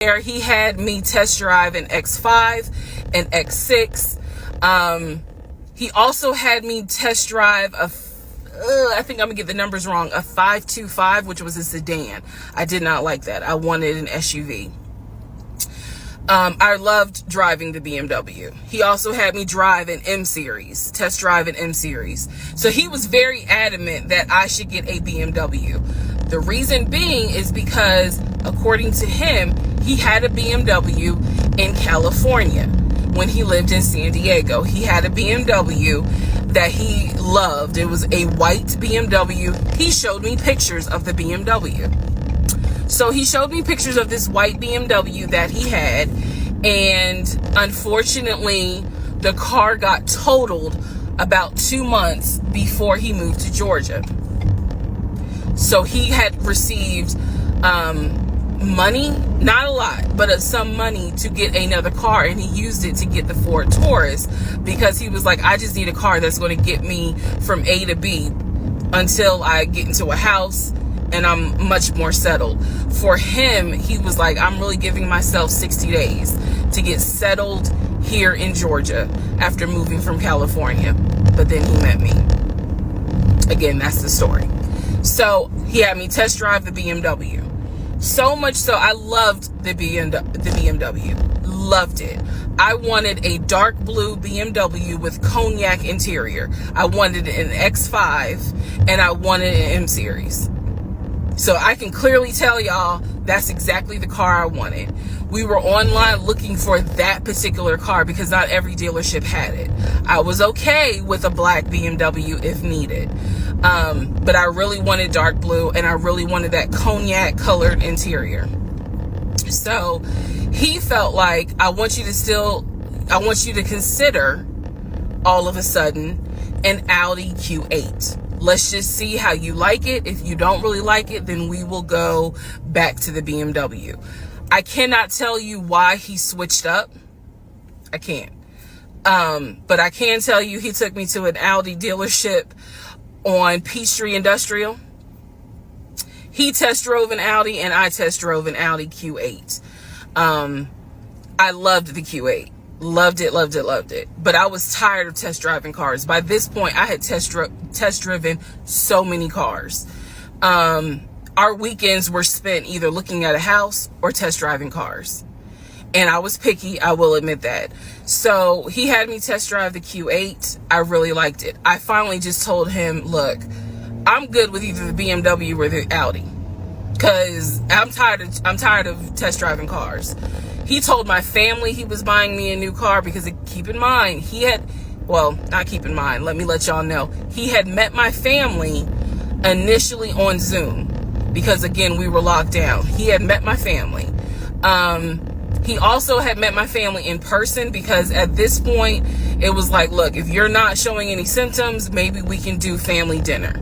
there, he had me test drive an X5, an X6. He also had me test drive I think I'm gonna get the numbers wrong, a 525, which was a sedan. I did not like that. I wanted an SUV. I loved driving the BMW. He also had me drive an M Series, test drive an M Series. So he was very adamant that I should get a BMW. The reason being is because, according to him, he had a BMW in California when he lived in San Diego. He had a BMW that he loved. It was a white BMW. He showed me pictures of the BMW. So he showed me pictures of this white BMW that he had, and unfortunately the car got totaled about 2 months before he moved to Georgia. So he had received money, not a lot, but some money to get another car, and he used it to get the Ford Taurus because he was like, I just need a car that's going to get me from A to B until I get into a house and I'm much more settled. For him, he was like, I'm really giving myself 60 days to get settled here in Georgia after moving from California. But then he met me. Again, that's the story. So he had me test drive the BMW. So much so, I loved the BMW. Loved it. I wanted a dark blue BMW with cognac interior. I wanted an X5 and I wanted an M Series. So I can clearly tell y'all that's exactly the car I wanted. We were online looking for that particular car because not every dealership had it. I was okay with a black BMW if needed. But I really wanted dark blue, and I really wanted that cognac colored interior. So he felt like, I want you to consider all of a sudden an Audi Q8. Let's just see how you like it. If you don't really like it, then we will go back to the BMW. I cannot tell you why he switched up. I can't. But I can tell you he took me to an Audi dealership on Peachtree Industrial. He test drove an Audi and I test drove an Audi Q8. I loved the Q8. Loved it, loved it, loved it. But I was tired of test driving cars. By this point, I had test driven so many cars. Our weekends were spent either looking at a house or test driving cars. And I was picky, I will admit that. So he had me test drive the Q8. I really liked it. I finally just told him, look, I'm good with either the BMW or the Audi, because I'm tired of test driving cars. He told my family he was buying me a new car because, keep in mind, let me let y'all know. He had met my family initially on Zoom because, again, we were locked down. He had met my family. He also had met my family in person because at this point, it was like, look, if you're not showing any symptoms, maybe we can do family dinner.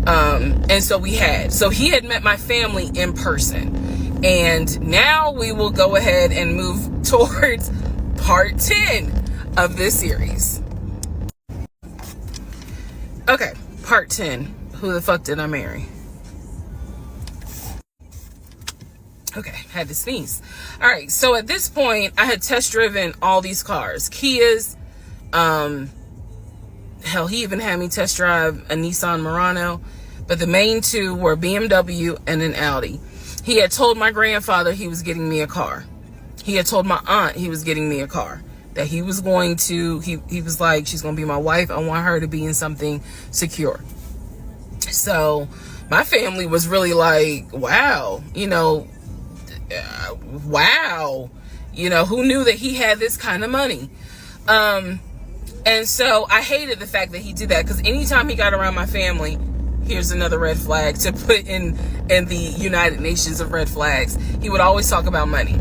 And so we had. So he had met my family in person. And now we will go ahead and move towards part 10 of this series. Okay, part 10. Who the fuck did I marry? Okay, had to sneeze. All right, so at this point, I had test driven all these cars. Kias. Hell, he even had me test drive a Nissan Murano. But the main two were BMW and an Audi. He had told my grandfather he was getting me a car. He had told my aunt he was getting me a car. That he was going to, he was like, she's going to be my wife. I want her to be in something secure. So my family was really like, wow, wow. Who knew that he had this kind of money? And so I hated the fact that he did that, because anytime he got around my family, here's another red flag to put in the United Nations of red flags. He would always talk about money,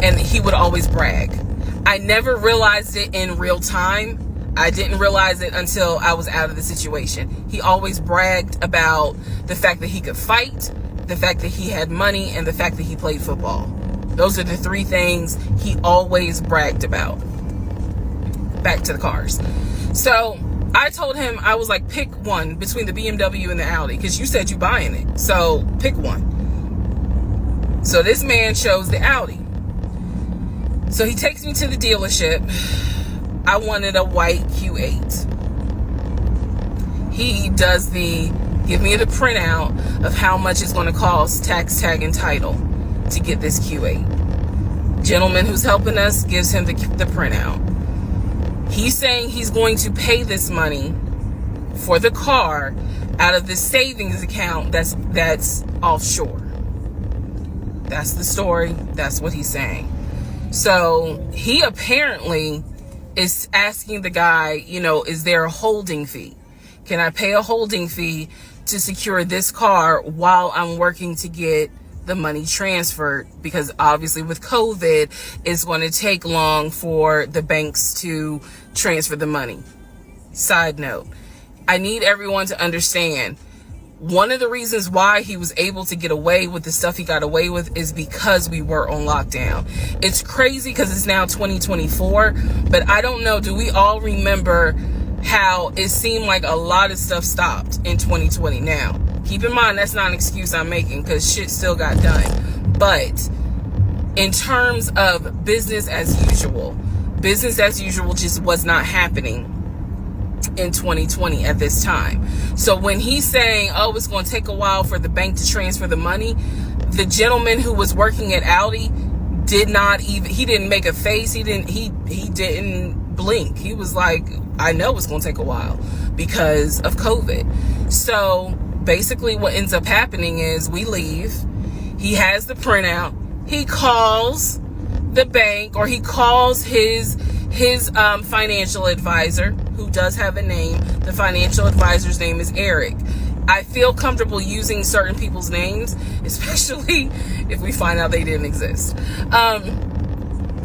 and he would always brag. I never realized it in real time. I didn't realize it until I was out of the situation. He always bragged about the fact that he could fight, the fact that he had money, and the fact that he played football. Those are the three things he always bragged about. Back to the cars. So I told him, I was like, pick one between the BMW and the Audi, because you said you buying it. So pick one. So this man chose the Audi. So he takes me to the dealership. I wanted a white Q8. He does give me the printout of how much it's going to cost, tax, tag, and title to get this Q8. Gentleman who's helping us gives him the printout. He's saying he's going to pay this money for the car out of the savings account that's offshore. That's the story. That's what he's saying. So he apparently is asking the guy, is there a holding fee? Can I pay a holding fee to secure this car while I'm working to get the money transferred? Because obviously with COVID, it's going to take long for the banks to transfer the money. Side note, I need everyone to understand, one of the reasons why he was able to get away with the stuff he got away with is because we were on lockdown. It's crazy because it's now 2024, but I don't know, do we all remember how it seemed like a lot of stuff stopped in 2020? Now, keep in mind, that's not an excuse I'm making because shit still got done. But in terms of business as usual just was not happening in 2020 at this time. So when he's saying, it's going to take a while for the bank to transfer the money, the gentleman who was working at Audi he didn't make a face. He didn't blink. He was like, I know it's going to take a while because of COVID. So basically what ends up happening is we leave. He has the printout. He calls the bank, or he calls his financial advisor, who does have a name. The financial advisor's name is Eric. I feel comfortable using certain people's names, especially if we find out they didn't exist.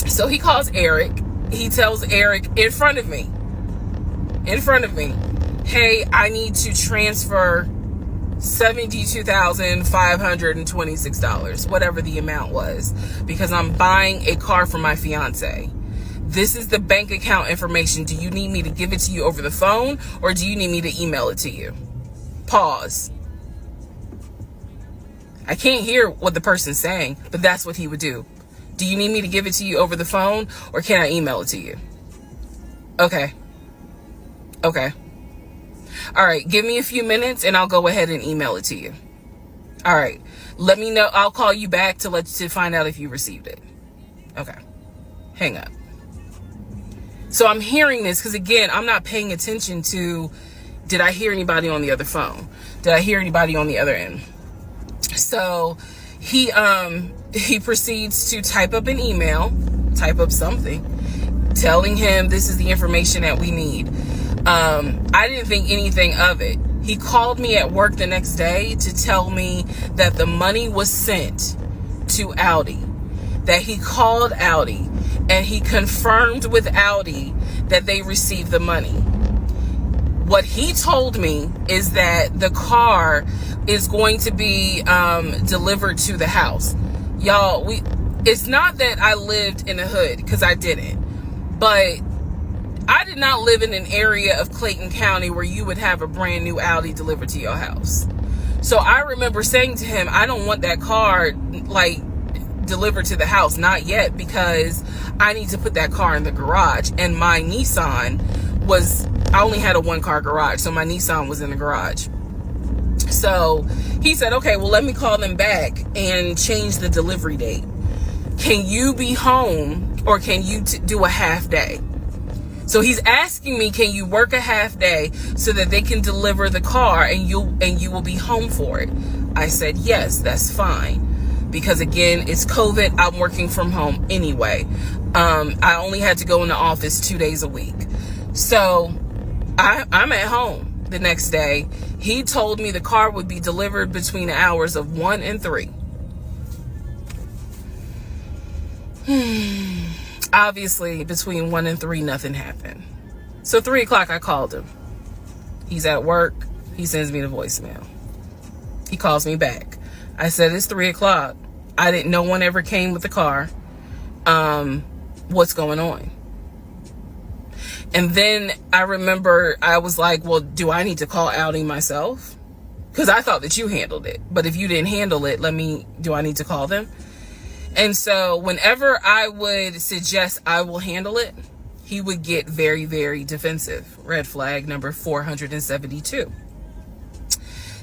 So he calls Eric. He tells Eric in front of me, hey, I need to transfer $72,526, whatever the amount was, because I'm buying a car for my fiance. This is the bank account information. Do you need me to give it to you over the phone, or do you need me to email it to you? Pause. I can't hear what the person's saying, but that's what he would do. Do you need me to give it to you over the phone, or can I email it to you? Okay. All right, give me a few minutes and I'll go ahead and email it to you. All right, let me know. I'll call you back to find out if you received it. Okay, hang up. So I'm hearing this because, again, I'm not paying attention to, did I hear anybody on the other phone? Did I hear anybody on the other end? So he proceeds to type up an email, type up something, telling him this is the information that we need. I didn't think anything of it. He called me at work the next day to tell me that the money was sent to Audi, that he called Audi and he confirmed with Audi that they received the money. What he told me is that the car is going to be delivered to the house. Y'all, it's not that I lived in the hood, because I didn't, but I did not live in an area of Clayton County where you would have a brand new Audi delivered to your house. So I remember saying to him, I don't want that car delivered to the house, not yet, because I need to put that car in the garage. And my Nissan I only had a one car garage, so my Nissan was in the garage. So he said, okay, well, let me call them back and change the delivery date. Can you be home, or can you do a half day? So he's asking me, can you work a half day so that they can deliver the car and you will be home for it? I said, yes, that's fine. Because again, it's COVID. I'm working from home anyway. I only had to go in the office 2 days a week. So I'm at home the next day. He told me the car would be delivered between the hours of 1 and 3. Obviously, between 1 and 3, nothing happened. So 3 o'clock, I called him. He's at work. He sends me the voicemail. He calls me back. I said, it's 3 o'clock. No one ever came with the car. What's going on? And then I remember I was like, well, do I need to call Audi myself? Because I thought that you handled it. But if you didn't handle it, do I need to call them? And so whenever I would suggest I will handle it, he would get very, very defensive. Red flag number 472.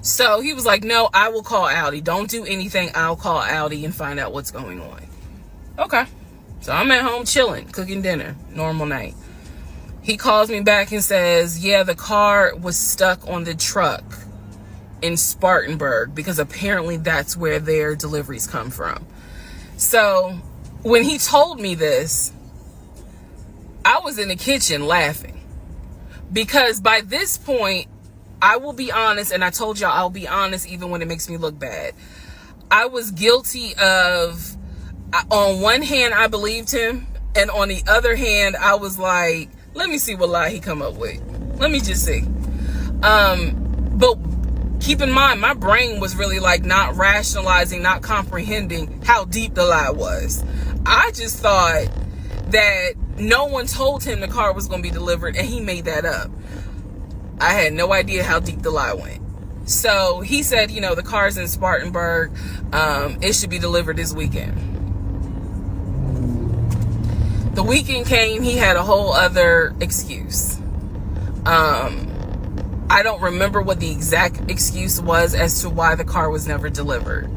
So he was like, no, I will call Audi. Don't do anything. I'll call Audi and find out what's going on. Okay. So I'm at home chilling, cooking dinner, normal night. He calls me back and says, yeah, the car was stuck on the truck in Spartanburg, because apparently that's where their deliveries come from. So when he told me this, I was in the kitchen laughing, because by this point, I will be honest, and I told y'all I'll be honest even when it makes me look bad. I was guilty of, on one hand, I believed him, and on the other hand, I was like, let me see what lie he come up with. Let me just see. But keep in mind, my brain was really like not rationalizing, not comprehending how deep the lie was. I just thought that no one told him the car was going to be delivered and he made that up. I had no idea how deep the lie went. So he said, you know, the car's in Spartanburg. It should be delivered this weekend. The weekend came, he had a whole other excuse. I don't remember what the exact excuse was as to why the car was never delivered.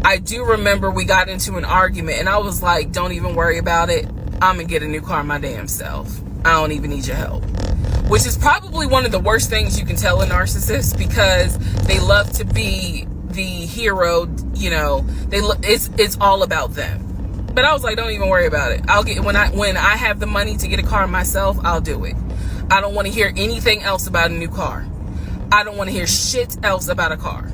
I do remember we got into an argument and I was like, don't even worry about it. I'm gonna get a new car my damn self. I don't even need your help. Which is probably one of the worst things you can tell a narcissist, because they love to be the hero, you know, it's all about them. But I was like, don't even worry about it. I'll get, when I have the money to get a car myself, I'll do it. I don't want to hear anything else about a new car. I don't want to hear shit else about a car.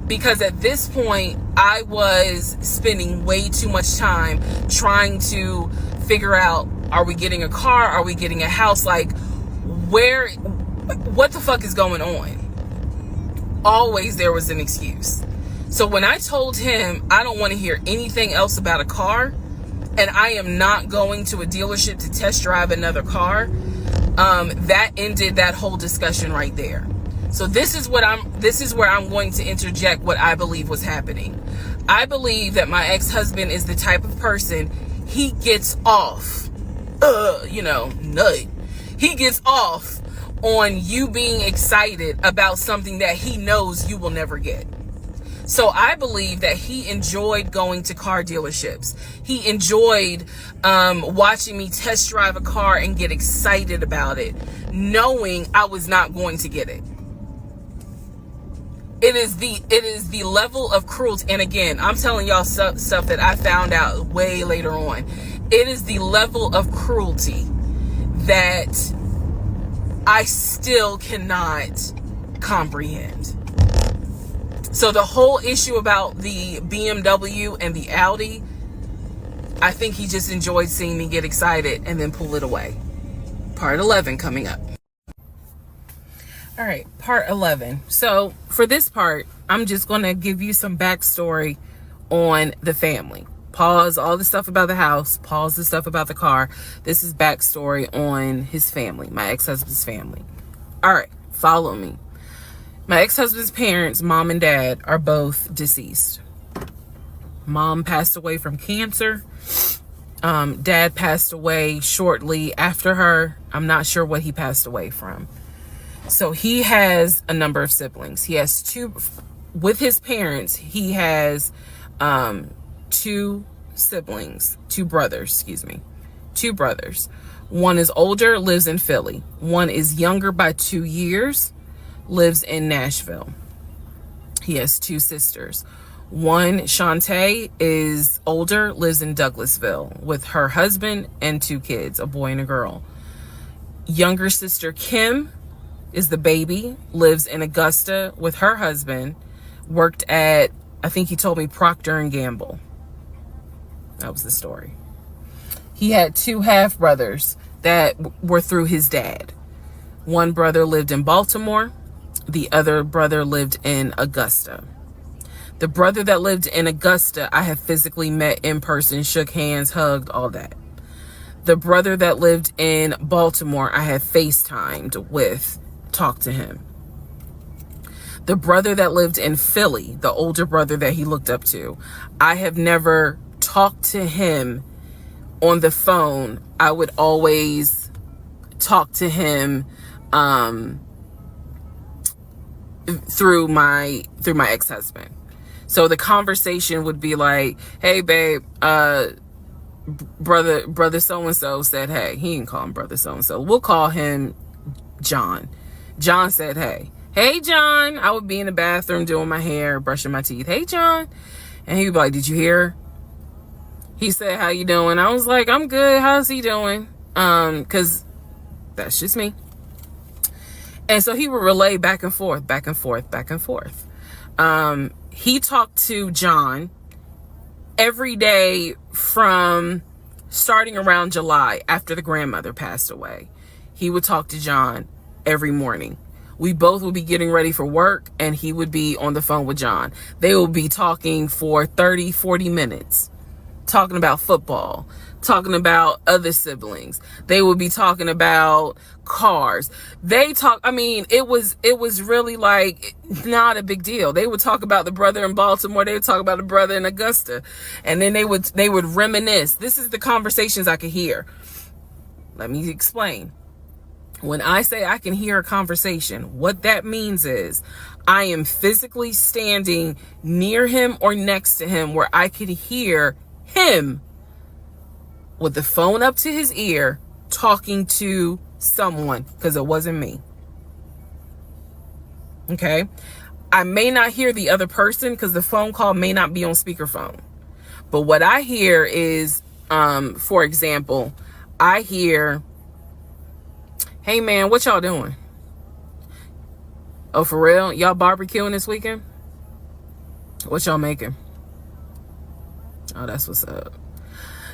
Because at this point, I was spending way too much time trying to figure out, are we getting a car? Are we getting a house? Like, what the fuck is going on? Always there was an excuse. So when I told him I don't want to hear anything else about a car, and I am not going to a dealership to test drive another car, that ended that whole discussion right there. So this is where I'm going to interject what I believe was happening. I believe that my ex-husband is the type of person, he gets off, nut. He gets off on you being excited about something that he knows you will never get. So I believe that he enjoyed going to car dealerships. He enjoyed watching me test drive a car and get excited about it, knowing I was not going to get it. It is the level of cruelty. And again, I'm telling y'all stuff that I found out way later on. It is the level of cruelty that I still cannot comprehend. So the whole issue about the BMW and the Audi, I think he just enjoyed seeing me get excited and then pull it away. Part 11 coming up. All right, part 11. So for this part, I'm just going to give you some backstory on the family. Pause all the stuff about the house. Pause the stuff about the car. This is backstory on his family, my ex-husband's family. All right, follow me. My ex-husband's parents, mom and dad, are both deceased. Mom passed away from cancer. Dad passed away shortly after her. I'm not sure what he passed away from. So he has a number of siblings. He has two, with his parents, he has two brothers. One is older, lives in Philly. One is younger by 2 years, lives in Nashville. He has two sisters. One, Shantae, is older, lives in Douglasville with her husband and two kids, a boy and a girl. Younger sister, Kim, is the baby, lives in Augusta with her husband, worked at, I think he told me, Procter & Gamble. That was the story. He had two half brothers that were through his dad. One brother lived in Baltimore. The other brother lived in Augusta. The brother that lived in Augusta, I have physically met in person, shook hands, hugged, all that. The brother that lived in Baltimore, I have FaceTimed with, talked to him. The brother that lived in Philly, the older brother that he looked up to, I have never talk to him on the phone, I would always talk to him through my ex-husband. So the conversation would be like, hey babe, brother so-and-so said hey. He didn't call him brother so-and-so. We'll call him John. John said hey John. I would be in the bathroom doing my hair, brushing my teeth. Hey John. And he would be like, did you hear? He said, how you doing? I was like, I'm good. How's he doing? Because that's just me. And so he would relay back and forth. He talked to John every day from starting around July after the grandmother passed away. He would talk to John every morning. We both would be getting ready for work and he would be on the phone with John. They would be talking for 30, 40 minutes, talking about football, talking about other siblings. They would be talking about cars. It was really like not a big deal. They would talk about the brother in Baltimore. They would talk about the brother in Augusta. And then they would reminisce. This is the conversations I could hear. Let me explain. When I say I can hear a conversation, what that means is I am physically standing near him or next to him where I could hear him with the phone up to his ear talking to someone, because it wasn't me. Okay? I may not hear the other person because the phone call may not be on speakerphone. But what I hear is, for example, I hear, hey man, what y'all doing? Oh, for real? Y'all barbecuing this weekend? What y'all making? Oh, that's what's up.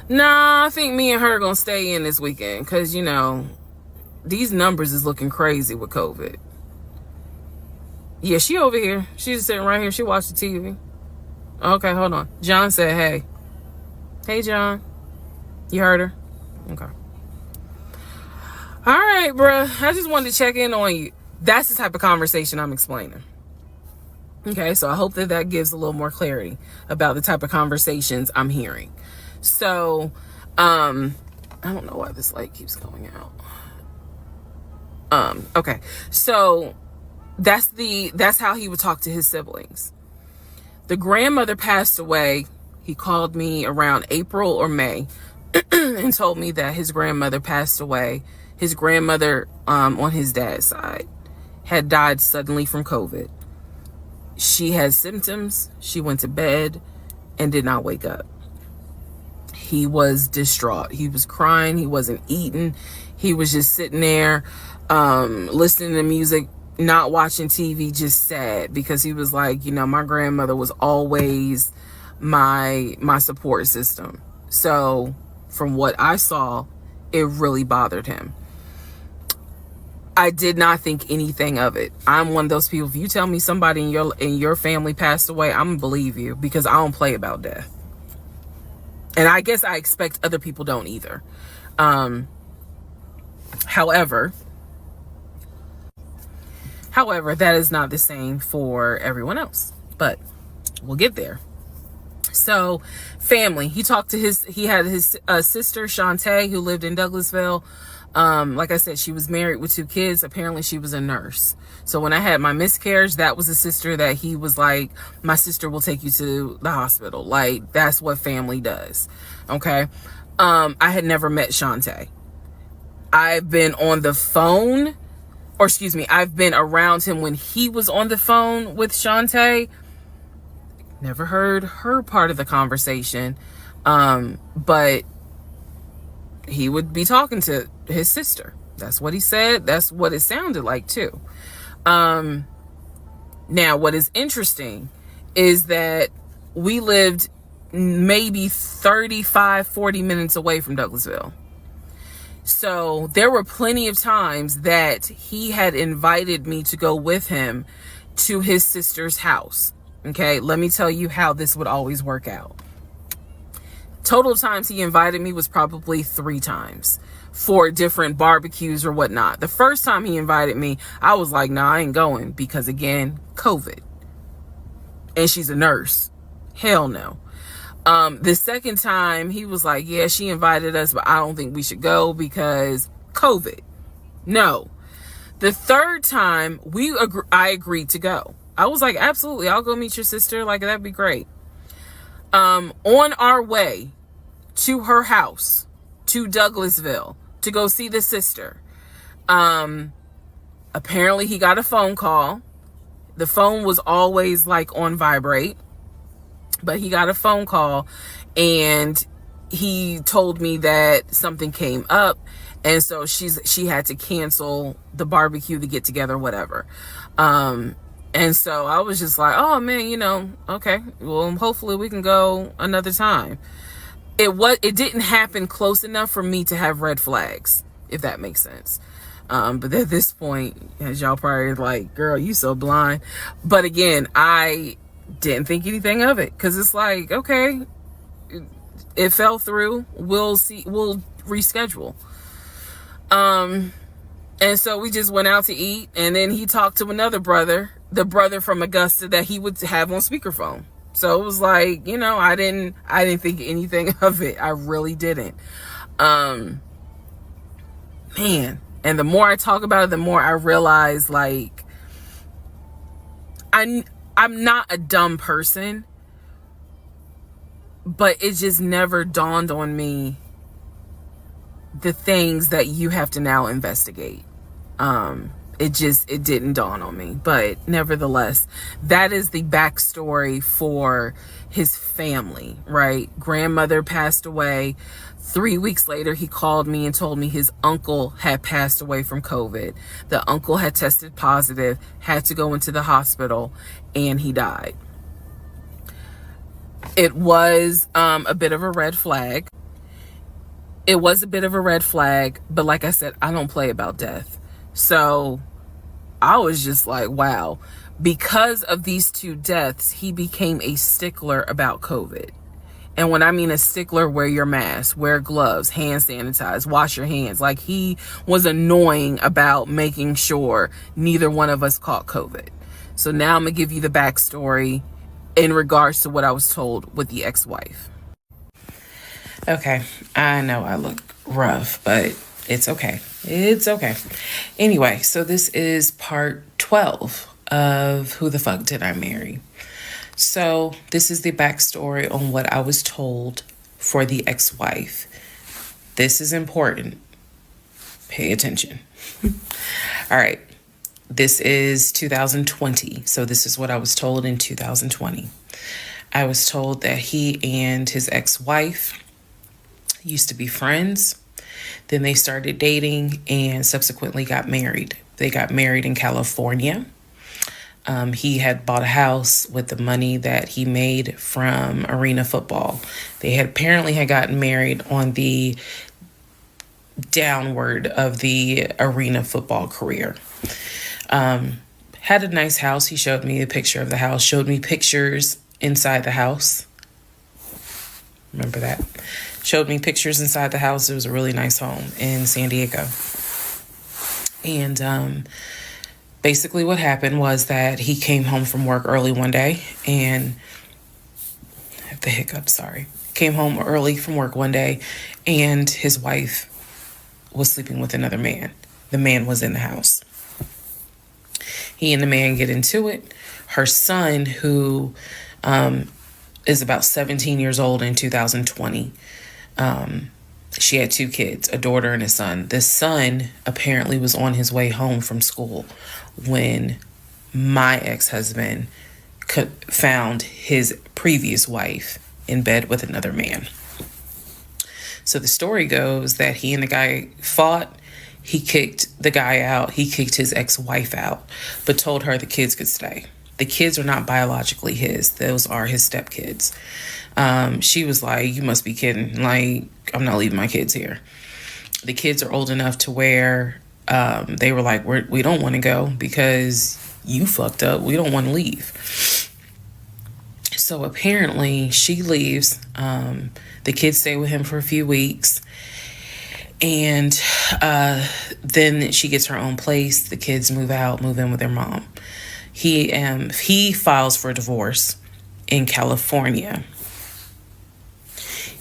Nah, I think me and her gonna stay in this weekend because, you know, these numbers is looking crazy with COVID. Yeah, she over here. She's sitting right here. She watched the TV. Okay, hold on. John said, hey. Hey, John. You heard her? Okay. All right, bruh. I just wanted to check in on you. That's the type of conversation I'm explaining. Okay, so I hope that gives a little more clarity about the type of conversations I'm hearing. So, I don't know why this light keeps going out. Okay, so that's how he would talk to his siblings. The grandmother passed away. He called me around April or May and told me that his grandmother passed away. His grandmother, on his dad's side, had died suddenly from COVID. She had symptoms. She went to bed and did not wake up. He was distraught. He was crying. He wasn't eating. He was just sitting there, listening to music, not watching TV, just sad, because he was like, you know, my grandmother was always my support system. So from what I saw, it really bothered him. I did not think anything of it. I'm one of those people, if you tell me somebody in your family passed away, I'm gonna believe you, because I don't play about death. And I guess I expect other people don't either. However, that is not the same for everyone else, but we'll get there. So family, he had his sister Shantae, who lived in Douglasville. Like I said, she was married with 2 kids. Apparently she was a nurse. So when I had my miscarriage, that was a sister that he was like, my sister will take you to the hospital. Like, that's what family does. Okay. I had never met Shantae. I've been on the phone, I've been around him when he was on the phone with Shantae. Never heard her part of the conversation. But he would be talking to his sister. That's what he said. That's what it sounded like too. Now, what is interesting is that we lived maybe 35, 40 minutes away from Douglasville. So there were plenty of times that he had invited me to go with him to his sister's house. Okay, let me tell you how this would always work out. Total times he invited me was probably 3 times for different barbecues or whatnot. The first time he invited me, I was like, nah, I ain't going, because again, COVID. And she's a nurse. Hell no. The second time he was like, yeah, she invited us, but I don't think we should go because COVID. No. The third time I agreed to go. I was like, absolutely, I'll go meet your sister. Like, that'd be great. On our way to her house, to Douglasville, to go see the sister, apparently he got a phone call. The phone was always like on vibrate, but he got a phone call and he told me that something came up, and so she had to cancel the barbecue, the get together, whatever. And so I was just like, oh man, okay, well, hopefully we can go another time. It didn't happen close enough for me to have red flags, if that makes sense. But at this point, as y'all probably like, girl, you so blind. But again, I didn't think anything of it, because it's like, okay, it fell through. We'll reschedule. And so we just went out to eat, and then he talked to another brother, the brother from Augusta that he would have on speakerphone. So it was like, I didn't think anything of it. I really didn't. Man. And the more I talk about it, the more I realize, like, I'm not a dumb person, but it just never dawned on me the things that you have to now investigate. It didn't dawn on me. But nevertheless, that is the backstory for his family, right? Grandmother passed away. 3 weeks later, he called me and told me his uncle had passed away from COVID. The uncle had tested positive, had to go into the hospital, and he died. It was a bit of a red flag. It was a bit of a red flag, but like I said, I don't play about death. So I was just like, wow. Because of these two deaths, he became a stickler about COVID. And when I mean a stickler, wear your mask, wear gloves, hand sanitize, wash your hands. Like, he was annoying about making sure neither one of us caught COVID. So now I'm going to give you the backstory in regards to what I was told with the ex-wife. Okay, I know I look rough, but it's okay. It's okay. Anyway, so this is part 12 of Who the Fuck Did I Marry? So this is the backstory on what I was told for the ex-wife. This is important. Pay attention. All right. This is 2020. So this is what I was told in 2020. I was told that he and his ex-wife used to be friends. Then they started dating and subsequently got married. They got married in California. He had bought a house with the money that he made from arena football. They had apparently gotten married on the downward of the arena football career. Had a nice house. He showed me a picture of the house, showed me pictures inside the house. Remember that? Showed me pictures inside the house. It was a really nice home in San Diego. And basically what happened was that he came home from work early one day and I have the hiccup, sorry. Came home early from work one day and his wife was sleeping with another man. The man was in the house. He and the man get into it. Her son, who is about 17 years old in 2020, she had 2 kids, a daughter and a son. The son apparently was on his way home from school when my ex-husband found his previous wife in bed with another man. So the story goes that he and the guy fought. He kicked the guy out. He kicked his ex-wife out, but told her the kids could stay. The kids are not biologically his. Those are his stepkids. She was like, you must be kidding. Like, I'm not leaving my kids here. The kids are old enough to where they were like, we don't want to go because you fucked up. We don't want to leave. So apparently she leaves. The kids stay with him for a few weeks. And then she gets her own place. The kids move in with their mom. He files for divorce in California.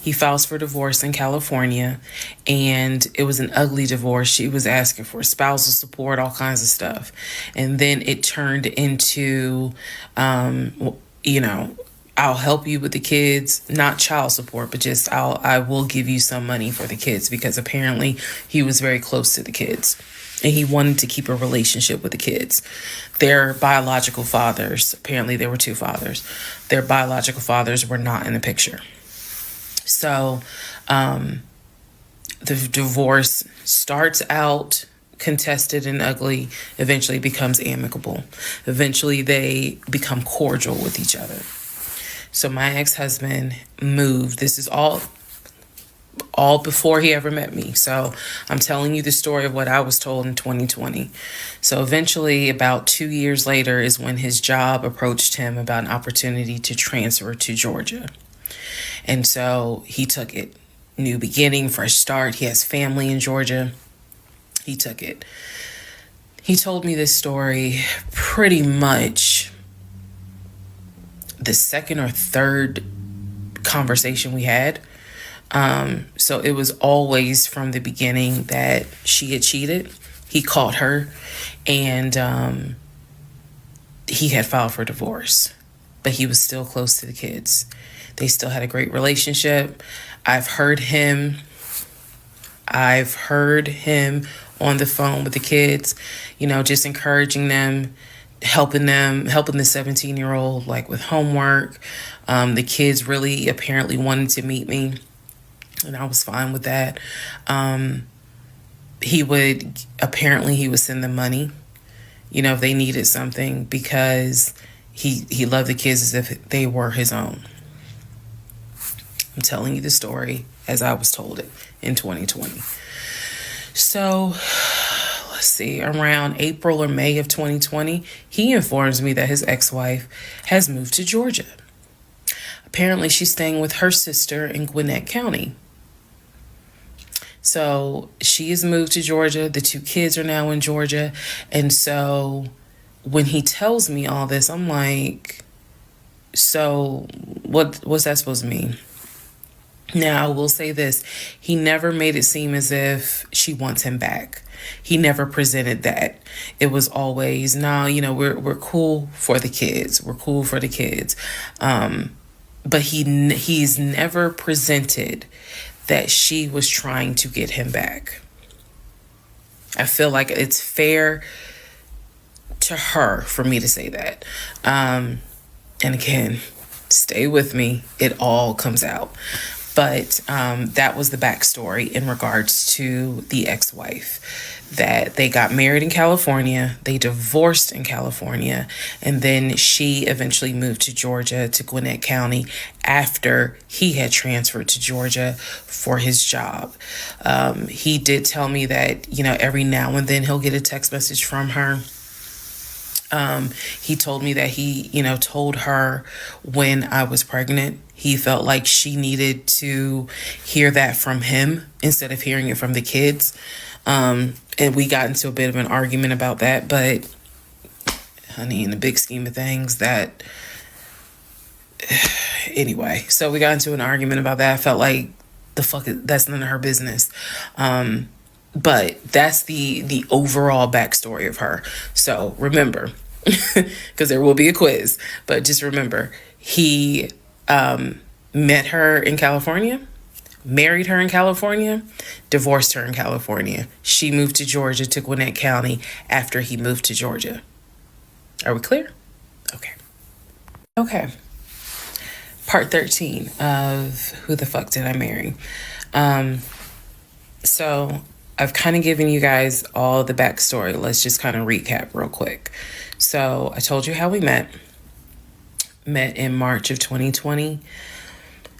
He files for divorce in California, and it was an ugly divorce. She was asking for spousal support, all kinds of stuff. And then it turned into, you know, I'll help you with the kids, not child support, but just I will give you some money for the kids, because apparently he was very close to the kids and he wanted to keep a relationship with the kids. Their biological fathers, apparently there were two fathers, their biological fathers were not in the picture. So the divorce starts out contested and ugly, eventually becomes amicable. Eventually they become cordial with each other. So my ex-husband moved. This is all before he ever met me. So I'm telling you the story of what I was told in 2020. So eventually, about 2 years later, is when his job approached him about an opportunity to transfer to Georgia. And so he took it. New beginning, fresh start. He has family in Georgia. He took it. He told me this story pretty much the second or third conversation we had. So it was always from the beginning that she had cheated. He caught her, and he had filed for divorce, but he was still close to the kids. They still had a great relationship. I've heard him on the phone with the kids, you know, just encouraging them, helping the 17-year-old like with homework. The kids really apparently wanted to meet me, and I was fine with that. He would send them money, you know, if they needed something, because he loved the kids as if they were his own. I'm telling you the story as I was told it in 2020. So let's see, around April or May of 2020, he informs me that his ex-wife has moved to Georgia. Apparently she's staying with her sister in Gwinnett County. So she has moved to Georgia. The two kids are now in Georgia. And so when he tells me all this, I'm like, so what's that supposed to mean? Now, I will say this. He never made it seem as if she wants him back. He never presented that. It was always, no, you know, we're cool for the kids. We're cool for the kids. But he's never presented that she was trying to get him back. I feel like it's fair to her for me to say that. And again, stay with me. It all comes out. But that was the backstory in regards to the ex-wife, that they got married in California, they divorced in California, and then she eventually moved to Georgia, to Gwinnett County, after he had transferred to Georgia for his job. He did tell me that, you know, every now and then he'll get a text message from her. He told me that he, you know, told her when I was pregnant. He felt like she needed to hear that from him instead of hearing it from the kids. And we got into a bit of an argument about that. But, honey, in the big scheme of things, that... Anyway, so we got into an argument about that. I felt like that's none of her business. But that's the overall backstory of her. So remember, because there will be a quiz, but just remember, he met her in California, married her in California, divorced her in California. She moved to Georgia, to Gwinnett County, after he moved to Georgia. Are we clear? Okay. Part 13 of Who the Fuck Did I Marry? So I've kind of given you guys all the backstory. Let's just kind of recap real quick. So I told you how we met in March of 2020.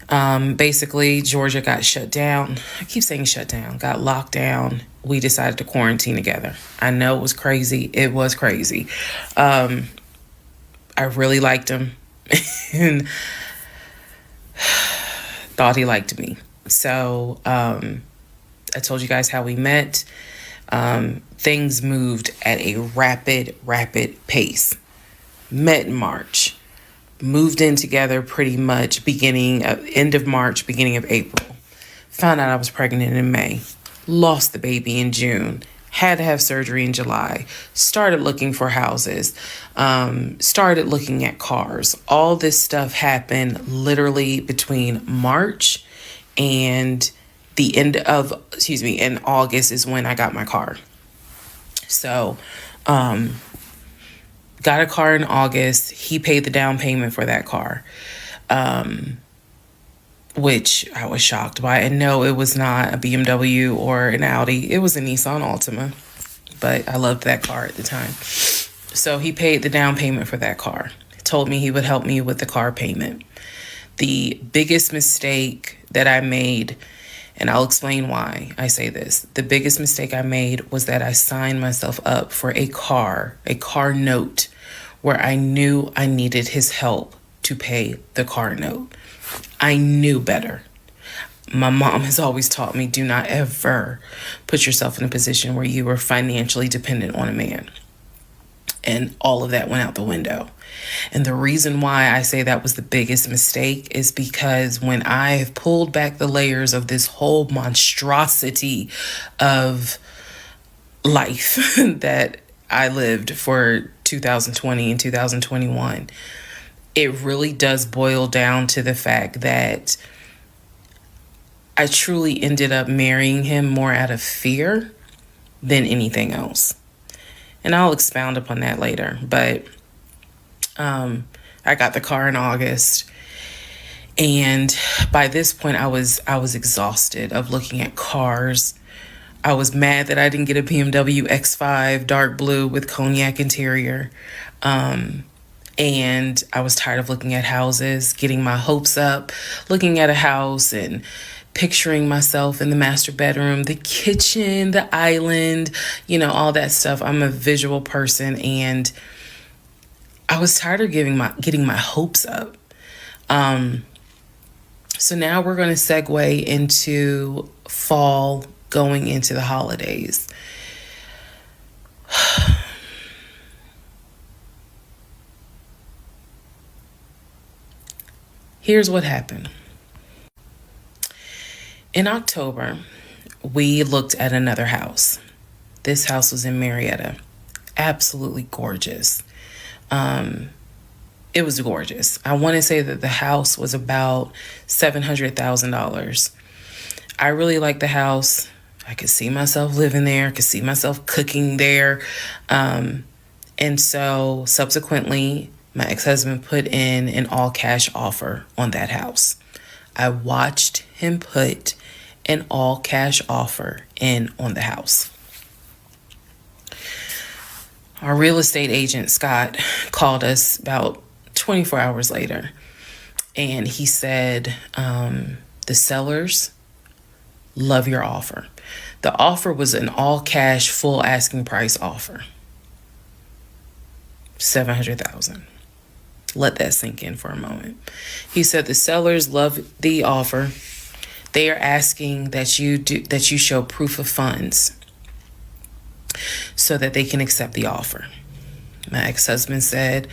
Basically, Georgia got shut down. I keep saying shut down, got locked down. We decided to quarantine together. I know it was crazy. It was crazy. I really liked him and thought he liked me. So, I told you guys how we met. Things moved at a rapid pace. Met in March. moved in together pretty much end of March, beginning of April. Found out I was pregnant in May. Lost the baby in June. Had to have surgery in July. Started looking for houses. Started looking at cars. All this stuff happened literally between March and in August is when I got my car. So, got a car in August. He paid the down payment for that car, which I was shocked by. And no, it was not a BMW or an Audi. It was a Nissan Altima, but I loved that car at the time. So he paid the down payment for that car. He told me he would help me with the car payment. The biggest mistake that I made, and I'll explain why I say this. The biggest mistake I made was that I signed myself up for a car note, where I knew I needed his help to pay the car note. I knew better. My mom has always taught me, do not ever put yourself in a position where you are financially dependent on a man. And all of that went out the window. And the reason why I say that was the biggest mistake is because when I have pulled back the layers of this whole monstrosity of life that I lived for 2020 and 2021, it really does boil down to the fact that I truly ended up marrying him more out of fear than anything else. And I'll expound upon that later. But I got the car in August. And by this point, I was exhausted of looking at cars. I was mad that I didn't get a BMW X5 dark blue with cognac interior. And I was tired of looking at houses, getting my hopes up, looking at a house and picturing myself in the master bedroom, the kitchen, the island, all that stuff. I'm a visual person, and I was tired of getting my hopes up. So now we're going to segue into fall, going into the holidays. Here's what happened. In October, we looked at another house. This house was in Marietta. Absolutely gorgeous. It was gorgeous. I want to say that the house was about $700,000. I really liked the house. I could see myself living there. I could see myself cooking there. And so subsequently, my ex-husband put in an all-cash offer on that house. I watched him put an all-cash offer in on the house. Our real estate agent, Scott, called us about 24 hours later, and he said, the sellers love your offer. The offer was an all-cash, full asking price offer. $700,000. Let that sink in for a moment. He said the sellers love the offer. They are asking that you show proof of funds so that they can accept the offer. My ex-husband said,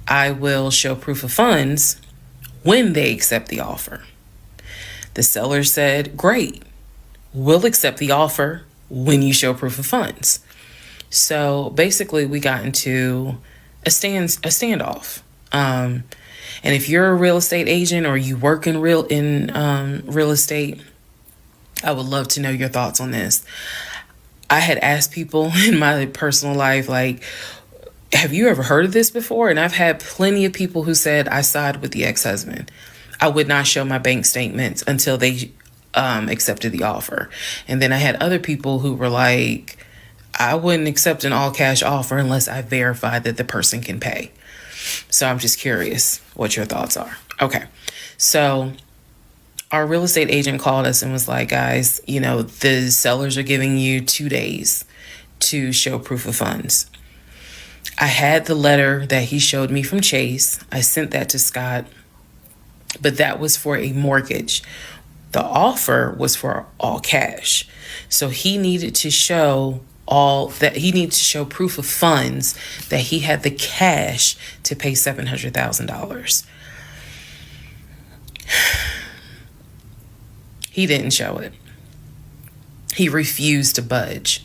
I will show proof of funds when they accept the offer. The seller said, great, we'll accept the offer when you show proof of funds. So basically we got into a standoff. And if you're a real estate agent or you work in real estate, I would love to know your thoughts on this. I had asked people in my personal life, like, have you ever heard of this before? And I've had plenty of people who said, I side with the ex-husband. I would not show my bank statements until they accepted the offer. And then I had other people who were like, I wouldn't accept an all-cash offer unless I verify that the person can pay. So I'm just curious what your thoughts are. Okay. So our real estate agent called us and was like, guys, the sellers are giving you 2 days to show proof of funds. I had the letter that he showed me from Chase. I sent that to Scott, but that was for a mortgage. The offer was for all cash. So he needed to show all that he needs to show proof of funds that he had the cash to pay $700,000. He didn't show it. He refused to budge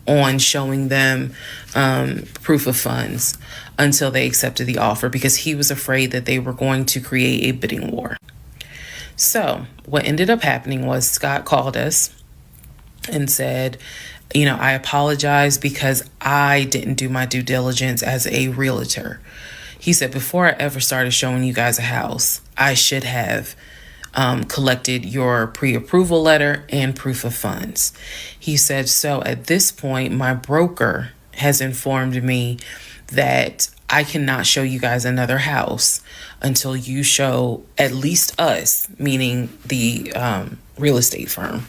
on showing them proof of funds until they accepted the offer, because he was afraid that they were going to create a bidding war. So what ended up happening was Scott called us and said, I apologize because I didn't do my due diligence as a realtor. He said, before I ever started showing you guys a house, I should have collected your pre-approval letter and proof of funds. He said, so at this point, my broker has informed me that I cannot show you guys another house until you show at least us, meaning the real estate firm,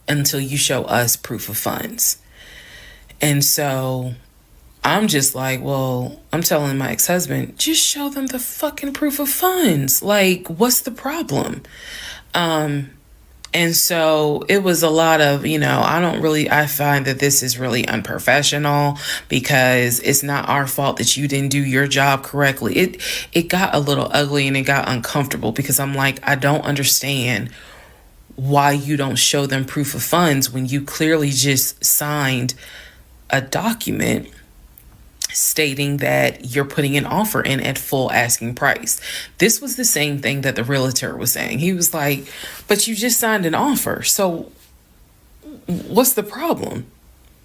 until you show us proof of funds. And so I'm just like, well, I'm telling my ex-husband, just show them the fucking proof of funds. Like, what's the problem? And so it was a lot of, I find that this is really unprofessional, because it's not our fault that you didn't do your job correctly. It got a little ugly and it got uncomfortable, because I'm like, I don't understand why you don't show them proof of funds when you clearly just signed a document stating that you're putting an offer in at full asking price. This was the same thing that the realtor was saying. He was like, but you just signed an offer. So what's the problem?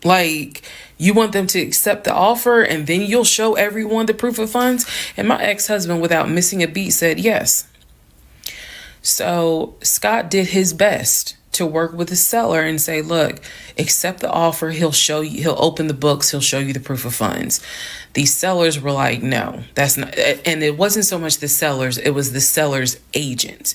Like, you want them to accept the offer and then you'll show everyone the proof of funds? And my ex-husband, without missing a beat, said yes. So Scott did his best to work with the seller and say, look, accept the offer. He'll show you, he'll open the books. He'll show you the proof of funds. These sellers were like, no, that's not. And it wasn't so much the sellers. It was the seller's agent.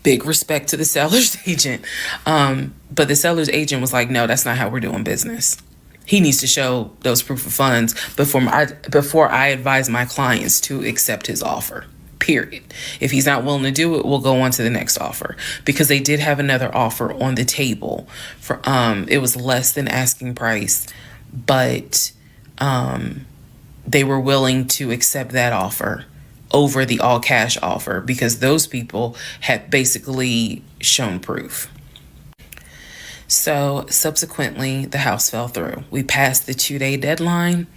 Big respect to the seller's agent. But the seller's agent was like, no, that's not how we're doing business. He needs to show those proof of funds before I advise my clients to accept his offer. Period. If he's not willing to do it, we'll go on to the next offer, because they did have another offer on the table for it was less than asking price, but they were willing to accept that offer over the all cash offer, because those people had basically shown proof. So subsequently, the house fell through. We passed the 2-day deadline.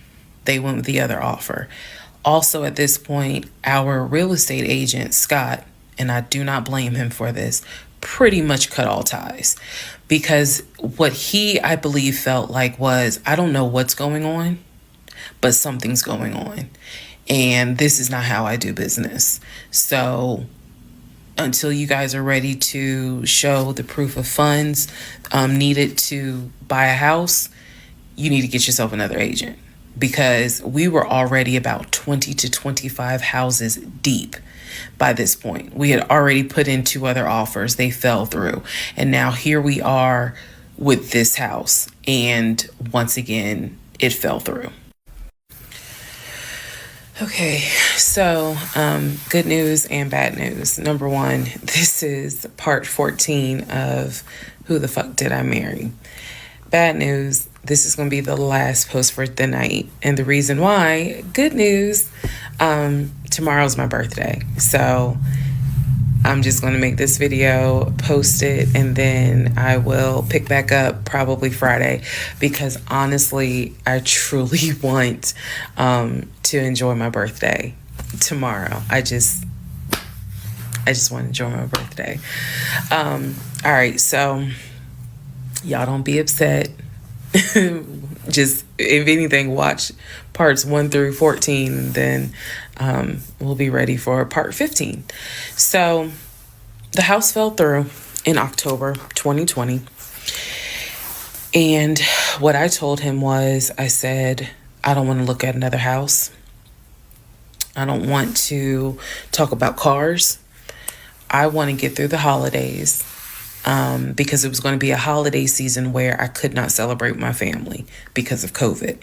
They went with the other offer. Also, at this point, our real estate agent, Scott, and I do not blame him for this, pretty much cut all ties, because what he, I believe, felt like was, I don't know what's going on, but something's going on. And this is not how I do business. So until you guys are ready to show the proof of funds needed to buy a house, you need to get yourself another agent. Because we were already about 20 to 25 houses deep by this point. We had already put in 2 other offers. They fell through. And now here we are with this house. And once again, it fell through. Okay, so good news and bad news. Number one, this is part 14 of Who the Fuck Did I Marry? Bad news. This is going to be the last post for the night. And the reason why, good news, tomorrow's my birthday. So I'm just going to make this video, post it, and then I will pick back up probably Friday, because honestly, I truly want to enjoy my birthday tomorrow. I just want to enjoy my birthday. All right, so y'all don't be upset. Just, if anything, watch parts 1 through 14, and then we'll be ready for part 15. So the house fell through in October 2020. And what I told him was, I said, I don't want to look at another house. I don't want to talk about cars. I want to get through the holidays. Because it was going to be a holiday season where I could not celebrate my family because of COVID.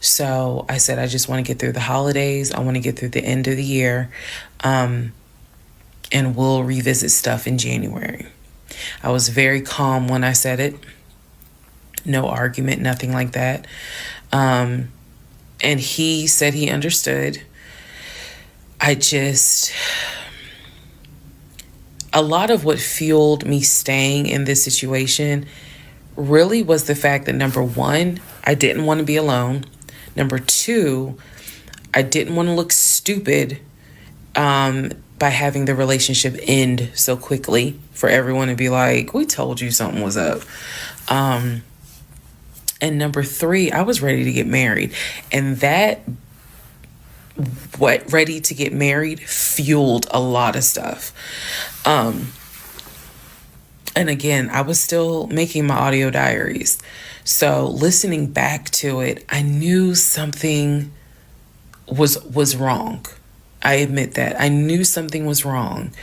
So I said, I just want to get through the holidays. I want to get through the end of the year. And we'll revisit stuff in January. I was very calm when I said it. No argument, nothing like that. And he said he understood. A lot of what fueled me staying in this situation really was the fact that, number one, I didn't want to be alone. Number two, I didn't want to look stupid by having the relationship end so quickly for everyone to be like, we told you something was up. And number three, I was ready to get married. And that ready to get married fueled a lot of stuff. And again, I was still making my audio diaries. So listening back to it, I knew something was wrong. I admit that. I knew something was wrong.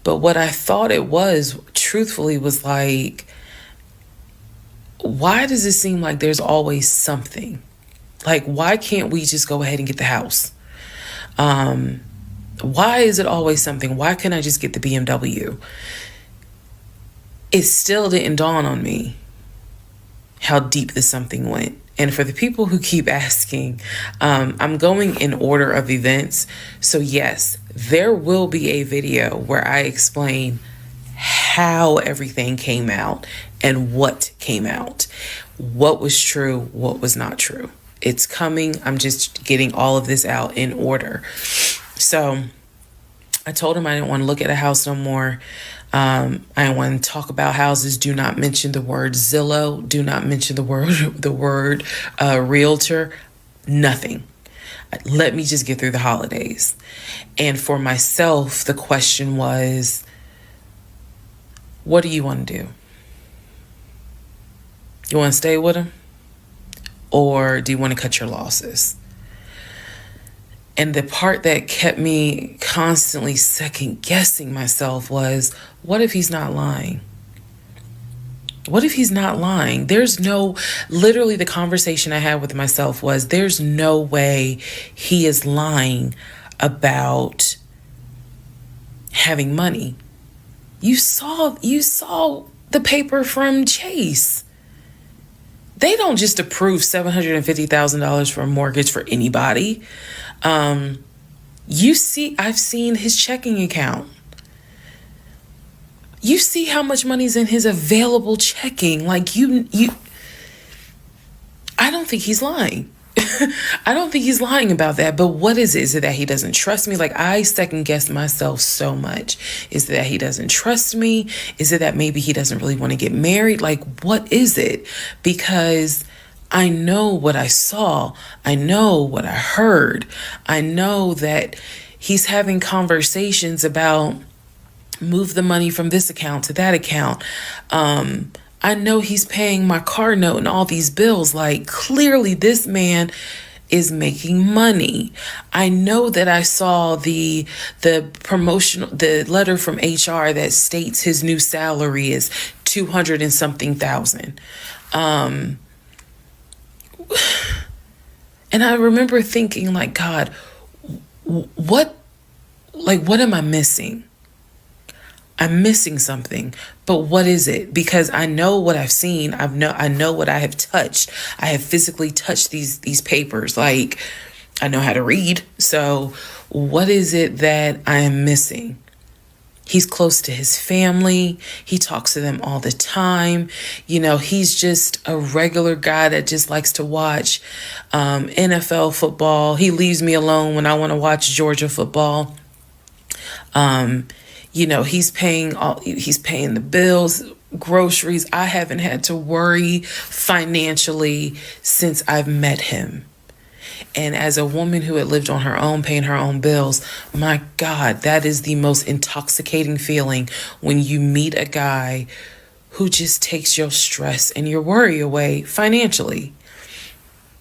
But what I thought it was, truthfully, was like, why does it seem like there's always something? Like, why can't we just go ahead and get the house? Why is it always something? Why can't I just get the BMW? It still didn't dawn on me how deep the something went. And for the people who keep asking, I'm going in order of events. So yes, there will be a video where I explain how everything came out and what came out, what was true, what was not true. It's coming. I'm just getting all of this out in order. So I told him I didn't want to look at a house no more. I didn't want to talk about houses. Do not mention the word Zillow. Do not mention the word realtor. Nothing. Let me just get through the holidays. And for myself, the question was, what do you want to do? You want to stay with him? Or do you want to cut your losses? And the part that kept me constantly second guessing myself was, what if he's not lying? What if he's not lying? Literally the conversation I had with myself was, there's no way he is lying about having money. You saw the paper from Chase. They don't just approve $750,000 for a mortgage for anybody. I've seen his checking account. You see how much money's in his available checking. Like I don't think he's lying. I don't think he's lying about that. But what is it? Is it that he doesn't trust me? Like, I second guess myself so much. Is it that he doesn't trust me? Is it that maybe he doesn't really want to get married? Like, what is it? Because I know what I saw. I know what I heard. I know that he's having conversations about move the money from this account to that account. I know he's paying my car note and all these bills. Like, clearly this man is making money. I know that I saw the letter from HR that states his new salary is 200 and something thousand. And I remember thinking, like, God, what am I missing? I'm missing something, but what is it? Because I know what I've seen. I know what I have touched. I have physically touched these papers. Like, I know how to read. So what is it that I am missing? He's close to his family. He talks to them all the time. You know, he's just a regular guy that just likes to watch NFL football. He leaves me alone when I want to watch Georgia football. You know, he's paying the bills, groceries. I haven't had to worry financially since I've met him. And as a woman who had lived on her own, paying her own bills, my God, that is the most intoxicating feeling when you meet a guy who just takes your stress and your worry away financially.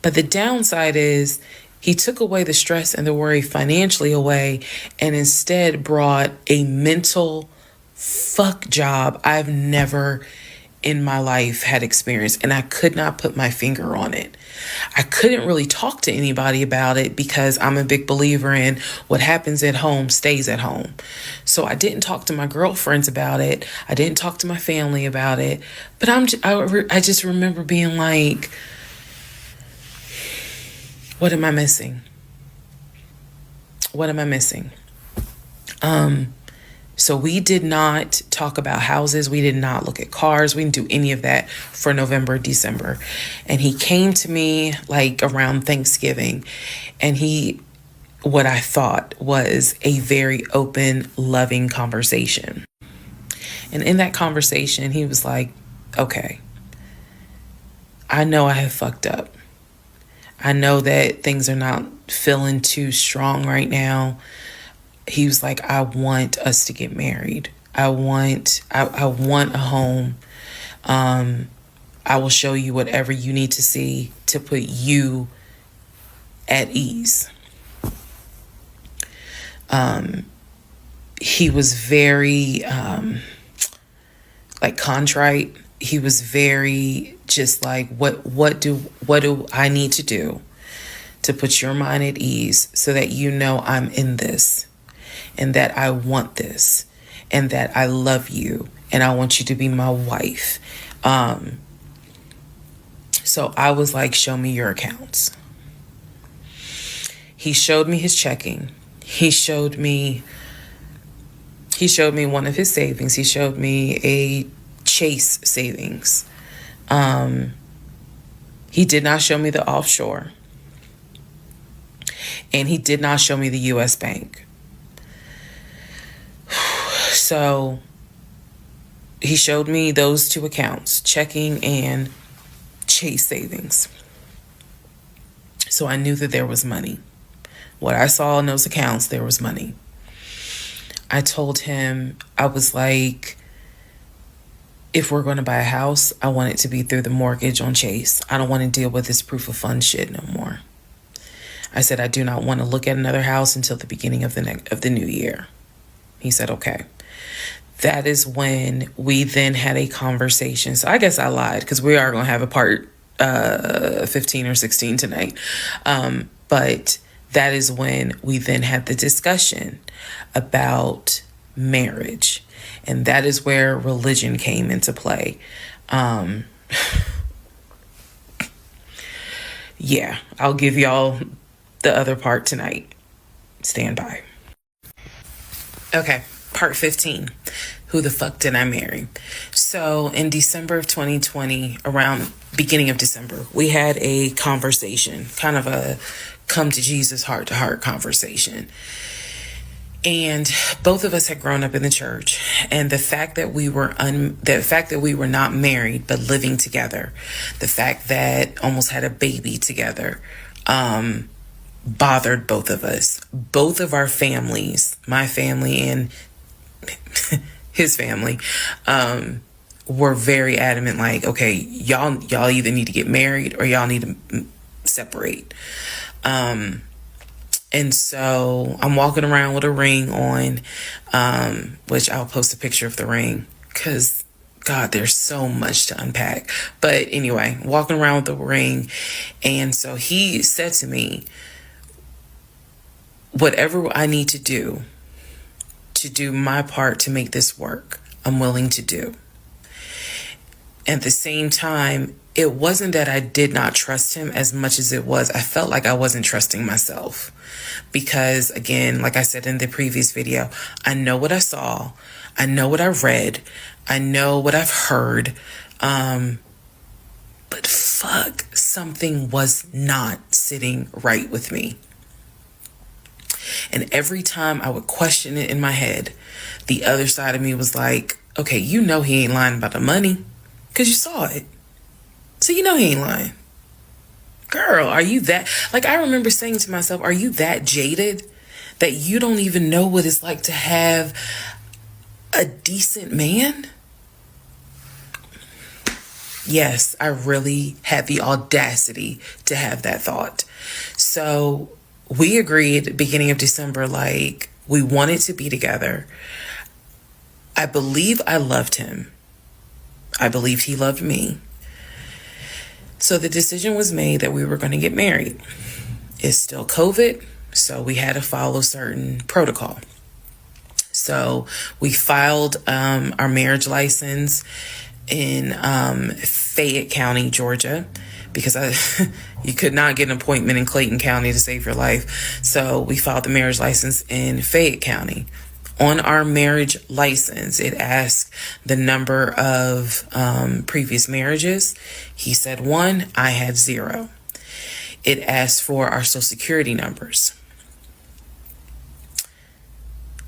But the downside is, he took away the stress and the worry financially away and instead brought a mental fuck job I've never in my life had experienced, and I could not put my finger on it. I couldn't really talk to anybody about it because I'm a big believer in what happens at home stays at home. So I didn't talk to my girlfriends about it. I didn't talk to my family about it. But I just remember being like, what am I missing? What am I missing? So we did not talk about houses. We did not look at cars. We didn't do any of that for November, December. And he came to me like around Thanksgiving, and what I thought was a very open, loving conversation. And in that conversation, he was like, okay, I know I have fucked up. I know that things are not feeling too strong right now. He was like, I want us to get married. I want a home. I will show you whatever you need to see to put you at ease. He was very like contrite. He was very just like, what do I need to do to put your mind at ease so that you know I'm in this, and that I want this, and that I love you, and I want you to be my wife. So I was like, show me your accounts. He showed me his checking. He showed me one of his savings. He showed me a Chase savings. He did not show me the offshore. And he did not show me the U.S. bank. So he showed me those two accounts, checking and Chase savings. So I knew that there was money. What I saw in those accounts, there was money. I told him, I was like, if we're going to buy a house, I want it to be through the mortgage on Chase. I don't want to deal with this proof of funds shit no more. I said, I do not want to look at another house until the beginning of the new year. He said, okay. That is when we then had a conversation. So I guess I lied, because we are going to have a part 15 or 16 tonight. But that is when we then had the discussion about marriage. And that is where religion came into play. Yeah, I'll give y'all the other part tonight. Stand by. Okay, part 15. Who the fuck did I marry? So in December of 2020, around beginning of December, we had a conversation, kind of a come to Jesus heart-to-heart conversation. And both of us had grown up in the church, and the fact that we were not married but living together, the fact that almost had a baby together, bothered both of us. Both of our families, my family and his family, were very adamant, like, okay, y'all either need to get married or y'all need to separate. And so I'm walking around with a ring on, which I'll post a picture of the ring, because God, there's so much to unpack. But anyway, walking around with the ring. And so he said to me, whatever I need to do my part to make this work, I'm willing to do. At the same time, it wasn't that I did not trust him as much as it was I felt like I wasn't trusting myself. Because again, like I said in the previous video, I know what I saw, I know what I read, I know what I've heard, but fuck, something was not sitting right with me. And every time I would question it in my head, the other side of me was like, okay, you know he ain't lying about the money, because you saw it. So you know he ain't lying. Girl, are you that... Like, I remember saying to myself, are you that jaded that you don't even know what it's like to have a decent man? Yes, I really had the audacity to have that thought. So we agreed at the beginning of December, like, we wanted to be together. I believe I loved him. I believed he loved me. So the decision was made that we were going to get married. It's still COVID, so we had to follow certain protocol. So we filed our marriage license in Fayette County, Georgia, because you could not get an appointment in Clayton County to save your life. So we filed the marriage license in Fayette County. On our marriage license, it asked the number of previous marriages. He said 1, I had 0. It asked for our social security numbers.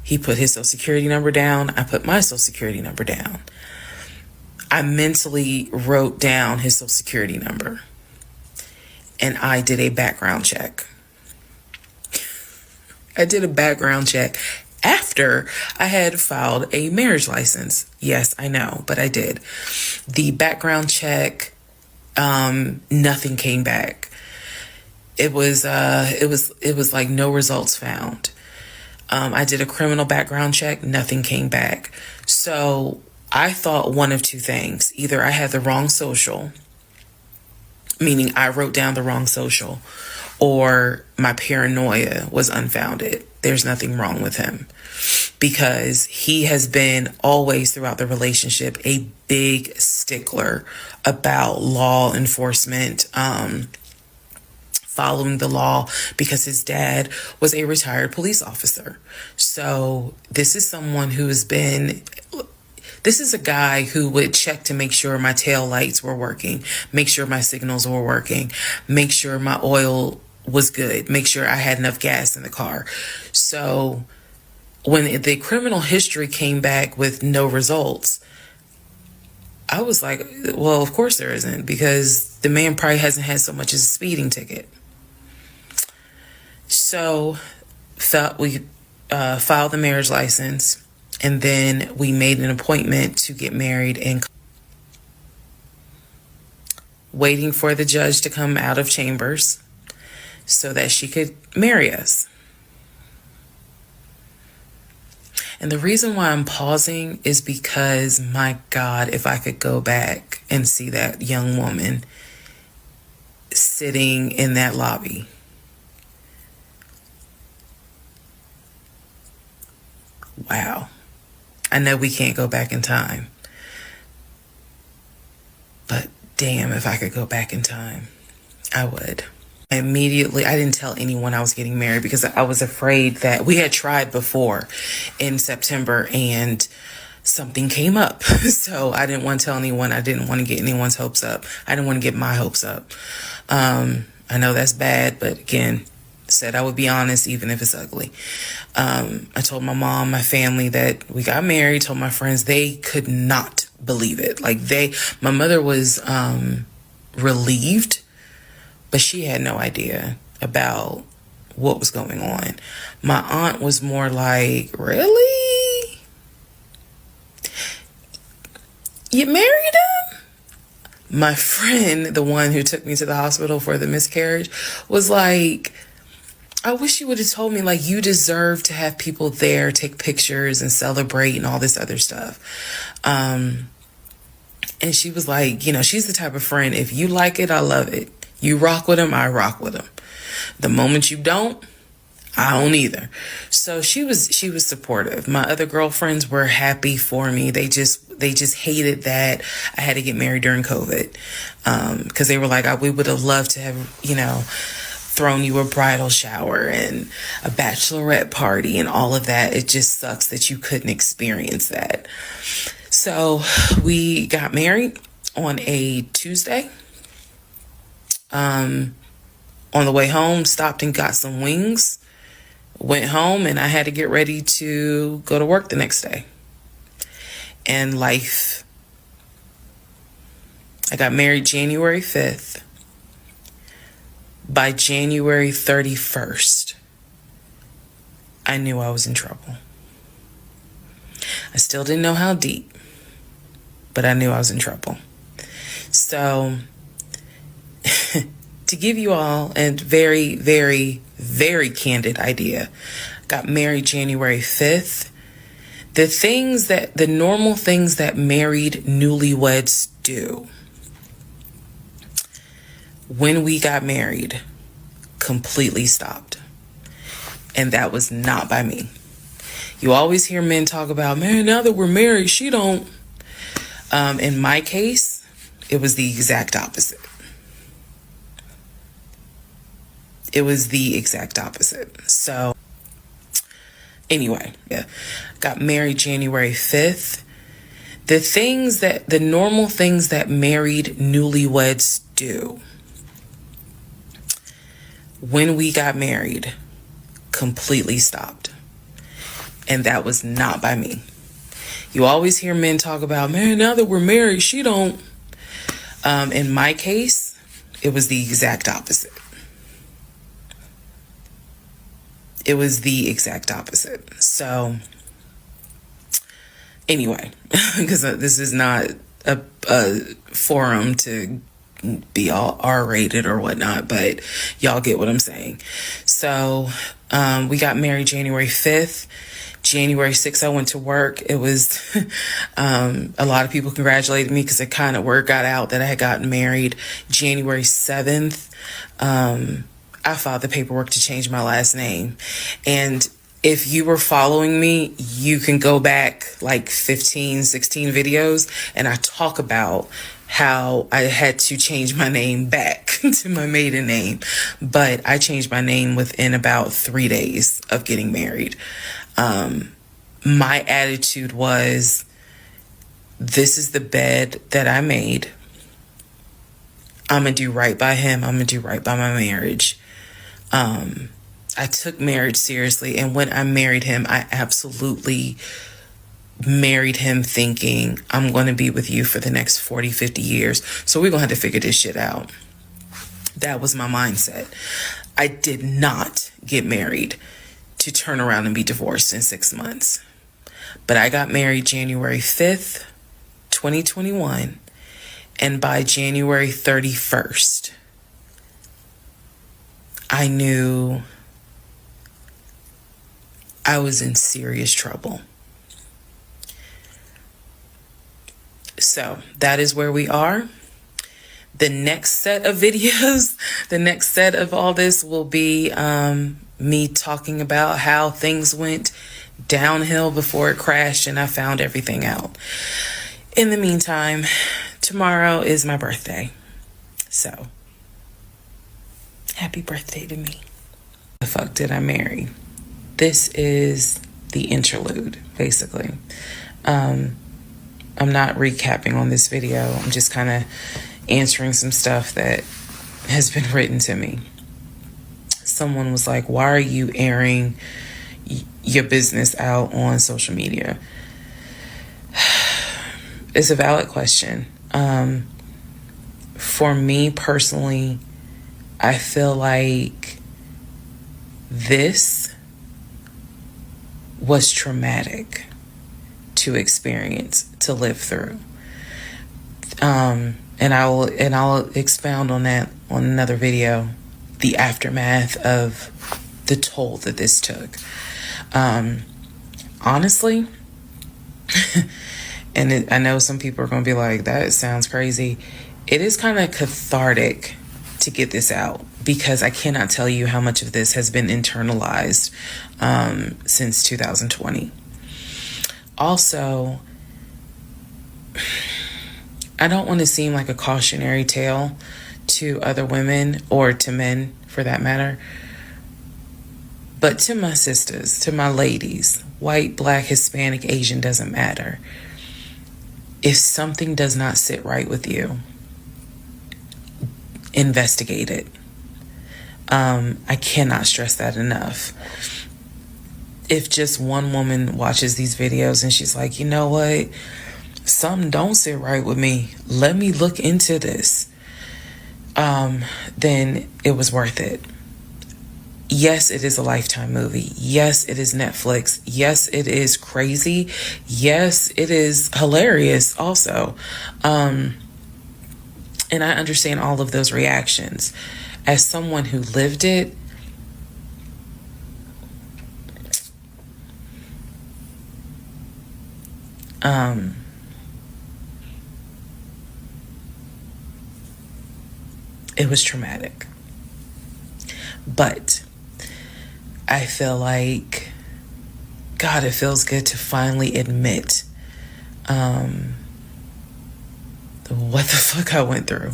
He put his social security number down. I put my social security number down. I mentally wrote down his social security number. And I did a background check. I did a background check after I had filed a marriage license. Yes, I know, but I did. The background check, nothing came back. It was like no results found. I did a criminal background check, nothing came back. So I thought one of two things. Either I had the wrong social, meaning I wrote down the wrong social, or my paranoia was unfounded. There's nothing wrong with him, because he has been always throughout the relationship a big stickler about law enforcement, following the law, because his dad was a retired police officer. So this is someone who has been... This is a guy who would check to make sure my tail lights were working, make sure my signals were working, make sure my oil was good, make sure I had enough gas in the car. So when the criminal history came back with no results, I was like, well, of course there isn't, because the man probably hasn't had so much as a speeding ticket. So we filed the marriage license. And then we made an appointment to get married, and waiting for the judge to come out of chambers so that she could marry us. And the reason why I'm pausing is because, my God, if I could go back and see that young woman sitting in that lobby. Wow. I know we can't go back in time, but damn, if I could go back in time, I would. Immediately, I didn't tell anyone I was getting married because I was afraid that we had tried before in September and something came up. So I didn't want to tell anyone. I didn't want to get anyone's hopes up. I didn't want to get my hopes up. I know that's bad, but again, said I would be honest even if it's ugly. I told my mom, my family, that we got married, told my friends. They could not believe it. Like my mother was relieved, but she had no idea about what was going on. My aunt was more like, really? You married him? My friend, the one who took me to the hospital for the miscarriage, was like, I wish you would have told me, like, you deserve to have people there, take pictures and celebrate and all this other stuff. And she was like, she's the type of friend, if you like it, I love it. You rock with him, I rock with him. The moment you don't, I don't either. So she was supportive. My other girlfriends were happy for me. They just hated that I had to get married during COVID. Because they were like, we would have loved to have, thrown you a bridal shower and a bachelorette party and all of that. It just sucks that you couldn't experience that. So we got married on a Tuesday. On the way home, stopped and got some wings, went home, and I had to get ready to go to work the next day. And life. I got married January 5th. By January 31st, I knew I was in trouble. I still didn't know how deep, but I knew I was in trouble. So, to give you all a very, very, very candid idea, got married January 5th. The normal things that married newlyweds do. When we got married, completely stopped. And that was not by me. You always hear men talk about, man, now that we're married, she don't. In my case, it was the exact opposite. It was the exact opposite. So anyway, yeah, got married January 5th. The normal things that married newlyweds do. When we got married, completely stopped. And that was not by me. You always hear men talk about, man, now that we're married, she don't. In my case, it was the exact opposite. It was the exact opposite. So anyway, because this is not a forum to be all R-rated or whatnot, but y'all get what I'm saying. So we got married January 5th. January 6th, I went to work. It was a lot of people congratulated me because it kind of word got out that I had gotten married. January 7th, I filed the paperwork to change my last name. And if you were following me, you can go back like 15, 16 videos, and I talk about how I had to change my name back to my maiden name. But I changed my name within about 3 days of getting married. My attitude was, this is the bed that I made. I'm going to do right by him. I'm going to do right by my marriage. I took marriage seriously. And when I married him, I absolutely married him thinking, I'm going to be with you for the next 40, 50 years. So we're going to have to figure this shit out. That was my mindset. I did not get married to turn around and be divorced in 6 months. But I got married January 5th, 2021. And by January 31st, I knew I was in serious trouble. So that is where we are. The next set of videos, the next set of all this will be me talking about how things went downhill before it crashed and I found everything out. In the meantime, tomorrow is my birthday. So, happy birthday to me. The fuck did I marry? This is the interlude, basically. I'm not recapping on this video. I'm just kind of answering some stuff that has been written to me. Someone was like, why are you airing your business out on social media? It's a valid question. For me personally, I feel like this was traumatic to experience, to live through. And I'll expound on that on another video, the aftermath of the toll that this took. Honestly, and I know some people are going to be like, that sounds crazy. It is kind of cathartic to get this out because I cannot tell you how much of this has been internalized since 2020. Also, I don't want to seem like a cautionary tale to other women or to men for that matter. But to my sisters, to my ladies, white, black, Hispanic, Asian, doesn't matter. If something does not sit right with you, investigate it. I cannot stress that enough. If just one woman watches these videos and she's like, you know what? Something don't sit right with me. Let me look into this. Then it was worth it. Yes, it is a Lifetime movie. Yes, it is Netflix. Yes, it is crazy. Yes, it is hilarious also. And I understand all of those reactions. As someone who lived it, It was traumatic. But I feel like, God, it feels good to finally admit what the fuck I went through.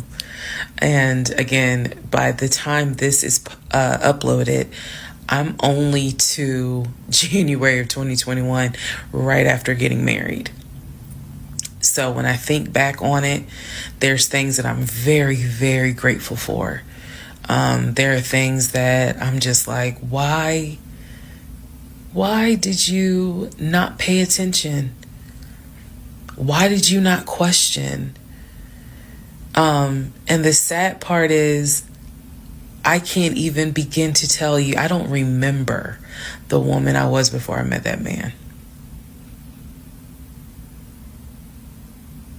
And again, by the time this is uploaded, I'm only to January of 2021, right after getting married. So when I think back on it, there's things that I'm very, very grateful for. There are things that I'm just like, why did you not pay attention? Why did you not question? And the sad part is, I can't even begin to tell you. I don't remember the woman I was before I met that man.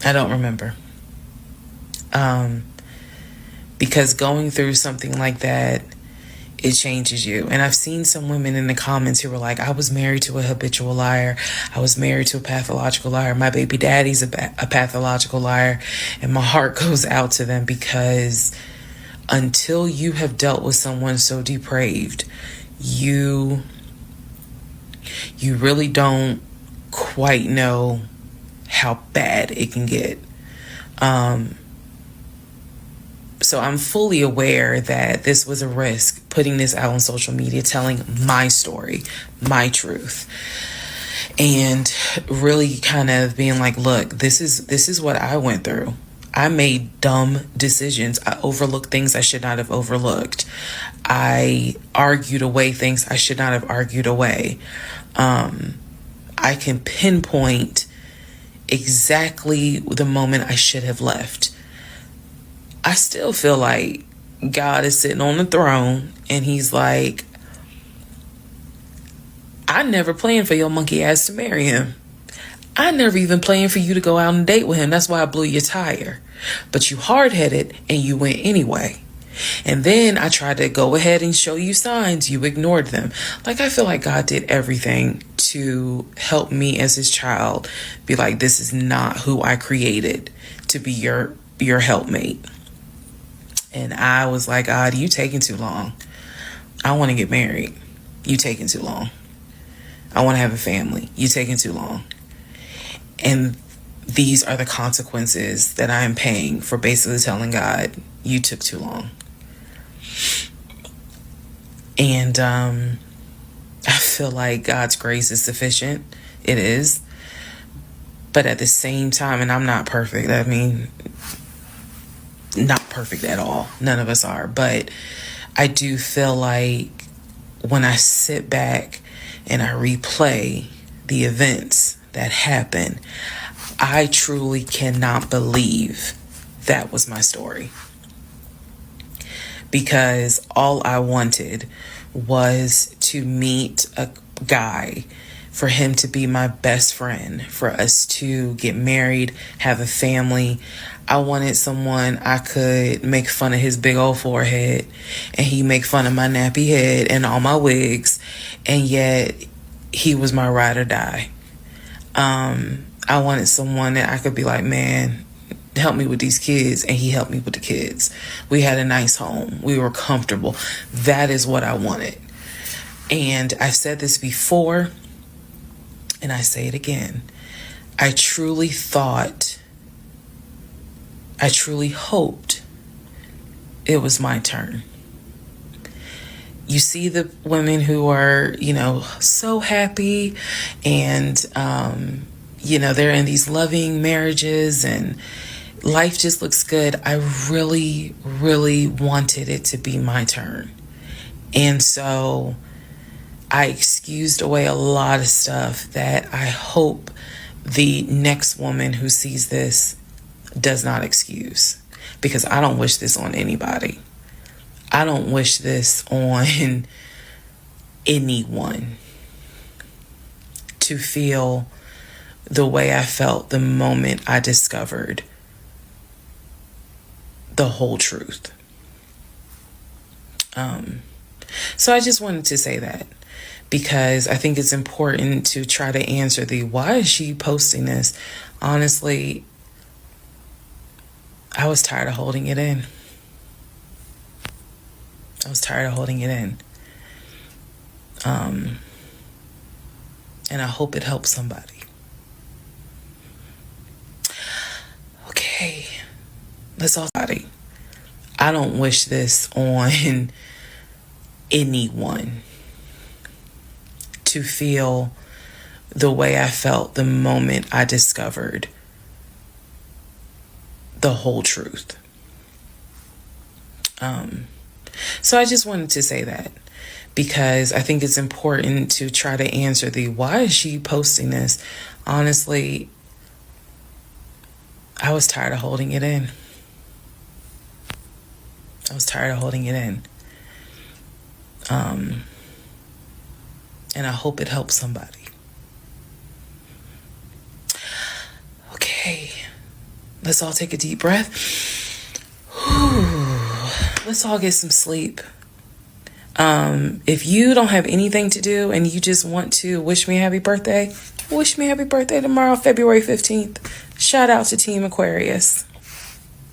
I don't remember. Because going through something like that, it changes you. And I've seen some women in the comments who were like, I was married to a habitual liar. I was married to a pathological liar. My baby daddy's a pathological liar. And my heart goes out to them, because until you have dealt with someone so depraved, you really don't quite know how bad it can get. So I'm fully aware that this was a risk, putting this out on social media, telling my story, my truth, and really kind of being like, look, this is what I went through. I made dumb decisions. I overlooked things I should not have overlooked. I argued away things I should not have argued away. I can pinpoint exactly the moment I should have left. I still feel like God is sitting on the throne and he's like, I never planned for your monkey ass to marry him. I never even planned for you to go out and date with him. That's why I blew your tire. But you hard-headed and you went anyway. And then I tried to go ahead and show you signs. You ignored them. Like, I feel like God did everything to help me as his child be like, this is not who I created to be your helpmate. And I was like, God, you taking too long. I want to get married. You taking too long. I want to have a family. You taking too long. And these are the consequences that I am paying for basically telling God, you took too long. And I feel like God's grace is sufficient. It is. But at the same time, and I'm not perfect. I mean, not perfect at all. None of us are. But I do feel like when I sit back and I replay the events that happened, I truly cannot believe that was my story. Because all I wanted was to meet a guy, for him to be my best friend, for us to get married, have a family. I wanted someone I could make fun of his big old forehead, and he make fun of my nappy head and all my wigs, and yet he was my ride or die. I wanted someone that I could be like, man, help me with these kids, and he helped me with the kids. We had a nice home. We were comfortable. That is what I wanted. And I've said this before, and I say it again. I truly hoped it was my turn. You see the women who are, so happy and, they're in these loving marriages and life just looks good. I really, really wanted it to be my turn. And so I excused away a lot of stuff that I hope the next woman who sees this does not excuse, because I don't wish this on anybody. I don't wish this on anyone, to feel the way I felt the moment I discovered the whole truth. So I just wanted to say that because I think it's important to try to answer the why is she posting this? Honestly, I was tired of holding it in. I was tired of holding it in. And I hope it helps somebody. Okay, let's all. I don't wish this on anyone to feel the way I felt the moment I discovered the whole truth. So I just wanted to say that because I think it's important to try to answer the why is she posting this? Honestly, I was tired of holding it in. I was tired of holding it in. And I hope it helps somebody. Okay, let's all take a deep breath. Let's all get some sleep. If you don't have anything to do and you just want to wish me happy birthday, wish me happy birthday tomorrow, February 15th. Shout out to Team Aquarius.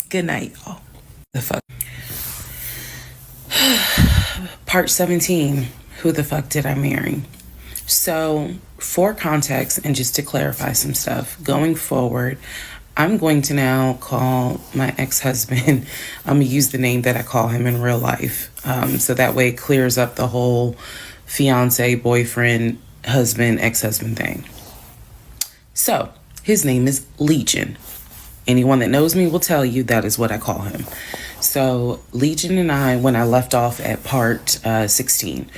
Good night, y'all. The fuck. Part 17. Who the fuck did I marry? So, for context and just to clarify some stuff, going forward, I'm going to now call my ex-husband, I'm going to use the name that I call him in real life. So that way it clears up the whole fiance, boyfriend, husband, ex-husband thing. So his name is Legion. Anyone that knows me will tell you that is what I call him. So Legion and I, when I left off at part 16,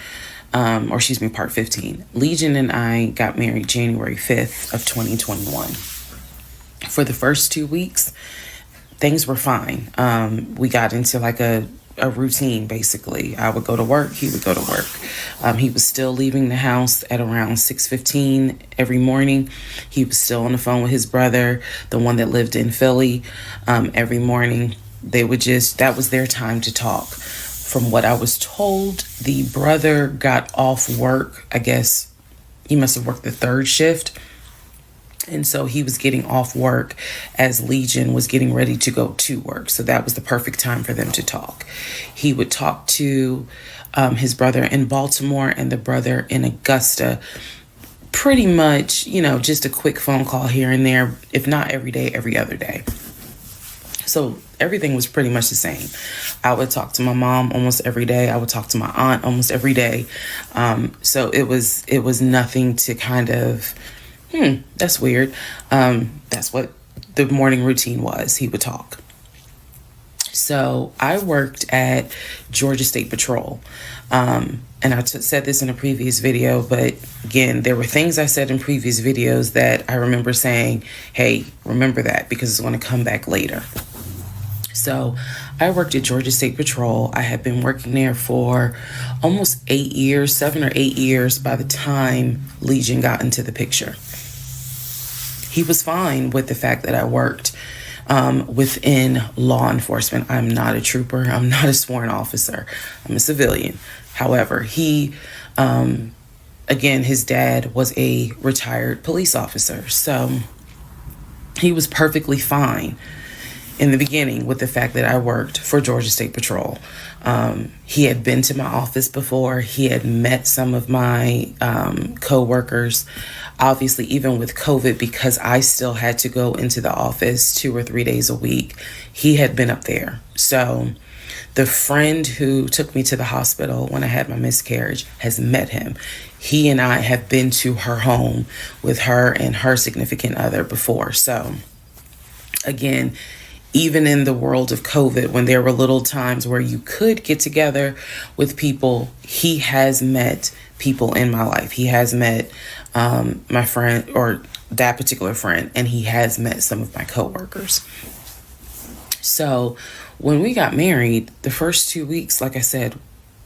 part 15, Legion and I got married January 5th of 2021. For the first 2 weeks, things were fine. We got into like a routine, basically. I would go to work, he would go to work. He was still leaving the house at around 6:15 every morning. He was still on the phone with his brother, the one that lived in Philly, every morning. That was their time to talk. From what I was told, the brother got off work. I guess he must have worked the third shift. And so he was getting off work as Legion was getting ready to go to work. So that was the perfect time for them to talk. He would talk to his brother in Baltimore and the brother in Augusta. Pretty much, just a quick phone call here and there, if not every day, every other day. So everything was pretty much the same. I would talk to my mom almost every day. I would talk to my aunt almost every day. So it was nothing to kind of... that's weird. That's what the morning routine was. He would talk. So I worked at Georgia State Patrol. And I said this in a previous video, but again, there were things I said in previous videos that I remember saying, hey, remember that because it's going to come back later. So I worked at Georgia State Patrol. I had been working there for almost 8 years, 7 or 8 years by the time Legion got into the picture. He was fine with the fact that I worked within law enforcement. I'm not a trooper. I'm not a sworn officer. I'm a civilian. However, he, again, his dad was a retired police officer. So he was perfectly fine in the beginning with the fact that I worked for Georgia State Patrol. He had been to my office before. He had met some of my co-workers. Obviously, even with COVID, because I still had to go into the office 2 or 3 days a week, he had been up there. So the friend who took me to the hospital when I had my miscarriage has met him. He and I have been to her home with her and her significant other before. So again, even in the world of COVID, when there were little times where you could get together with people, he has met people in my life. He has met my friend, or that particular friend, and he has met some of my coworkers. So when we got married, the first 2 weeks, like I said,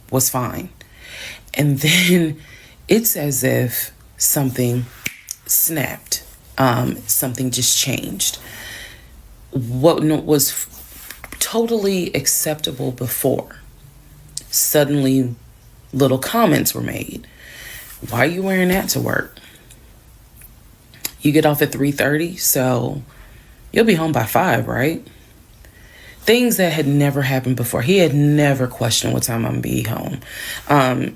was fine. And then it's as if something snapped. Something just changed. What was totally acceptable before suddenly little comments were made. Why are you wearing that to work? You get off at 3:30, so you'll be home by 5, right? Things that had never happened before. He had never questioned what time I'm going to be home.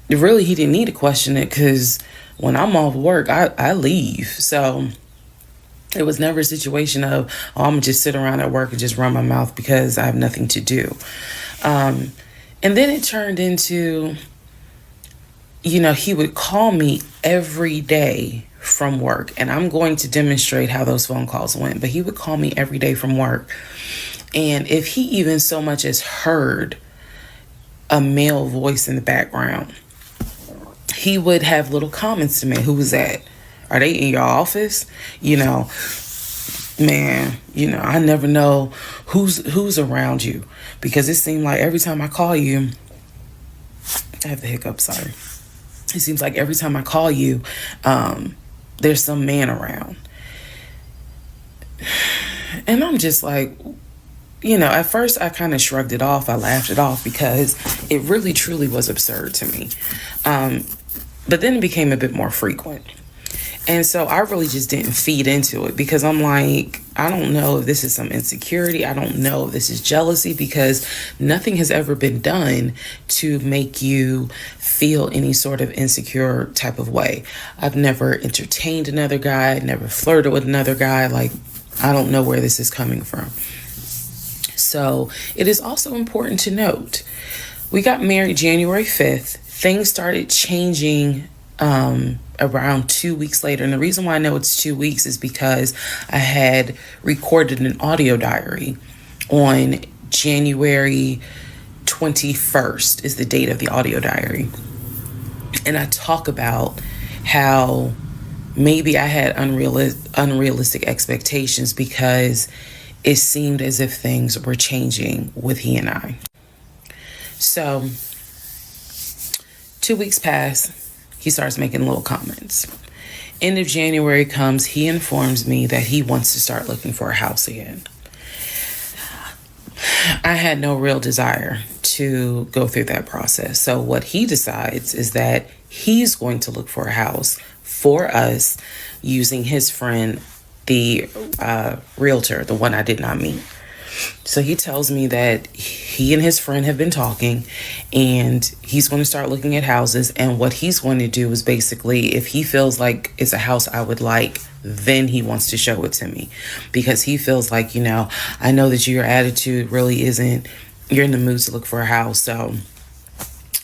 Really, he didn't need to question it because when I'm off work, I leave. So it was never a situation of, oh, I'm going to just sit around at work and just run my mouth because I have nothing to do. And then it turned into, he would call me every day from work. And I'm going to demonstrate how those phone calls went. But he would call me every day from work. And if he even so much as heard a male voice in the background, he would have little comments to me. Who was that? Are they in your office? Man, I never know who's around you, because it seemed like every time I call you, I have the hiccups, sorry. It seems like every time I call you, there's some man around. And I'm just like, at first I kind of shrugged it off. I laughed it off because it really truly was absurd to me. But then it became a bit more frequent. And so I really just didn't feed into it because I'm like, I don't know if this is some insecurity. I don't know if this is jealousy, because nothing has ever been done to make you feel any sort of insecure type of way. I've never entertained another guy, never flirted with another guy. Like, I don't know where this is coming from. So it is also important to note, we got married January 5th. Things started changing around 2 weeks later. And the reason why I know it's 2 weeks is because I had recorded an audio diary on January 21st is the date of the audio diary. And I talk about how maybe I had unrealistic expectations because it seemed as if things were changing with he and I. So 2 weeks pass. He starts making little comments. End of January comes. He informs me that he wants to start looking for a house again. I had no real desire to go through that process. So what he decides is that he's going to look for a house for us using his friend, the realtor, the one I did not meet. So he tells me that he and his friend have been talking and he's going to start looking at houses. And what he's going to do is basically, if he feels like it's a house I would like, then he wants to show it to me, because he feels like, I know that your attitude really isn't, you're in the mood to look for a house. So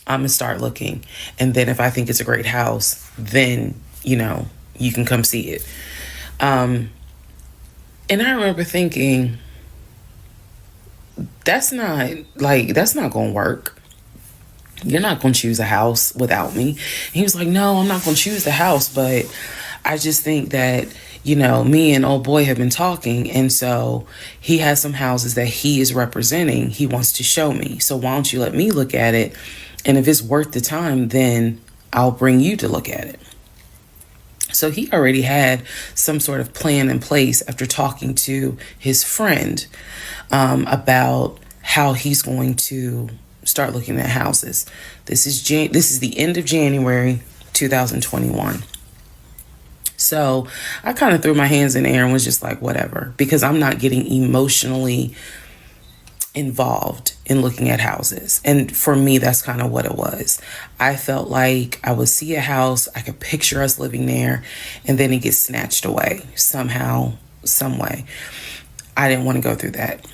I'm going to start looking. And then if I think it's a great house, then, you can come see it. And I remember thinking, that's not going to work. You're not going to choose a house without me. And he was like, no, I'm not going to choose the house, but I just think that, me and old boy have been talking. And so he has some houses that he is representing. He wants to show me. So why don't you let me look at it? And if it's worth the time, then I'll bring you to look at it. So he already had some sort of plan in place after talking to his friend about how he's going to start looking at houses. This is the end of January 2021. So I kind of threw my hands in the air and was just like, whatever, because I'm not getting emotionally involved in looking at houses. And for me, that's kind of what it was. I felt like I would see a house, I could picture us living there, and then it gets snatched away somehow, some way. I didn't want to go through that.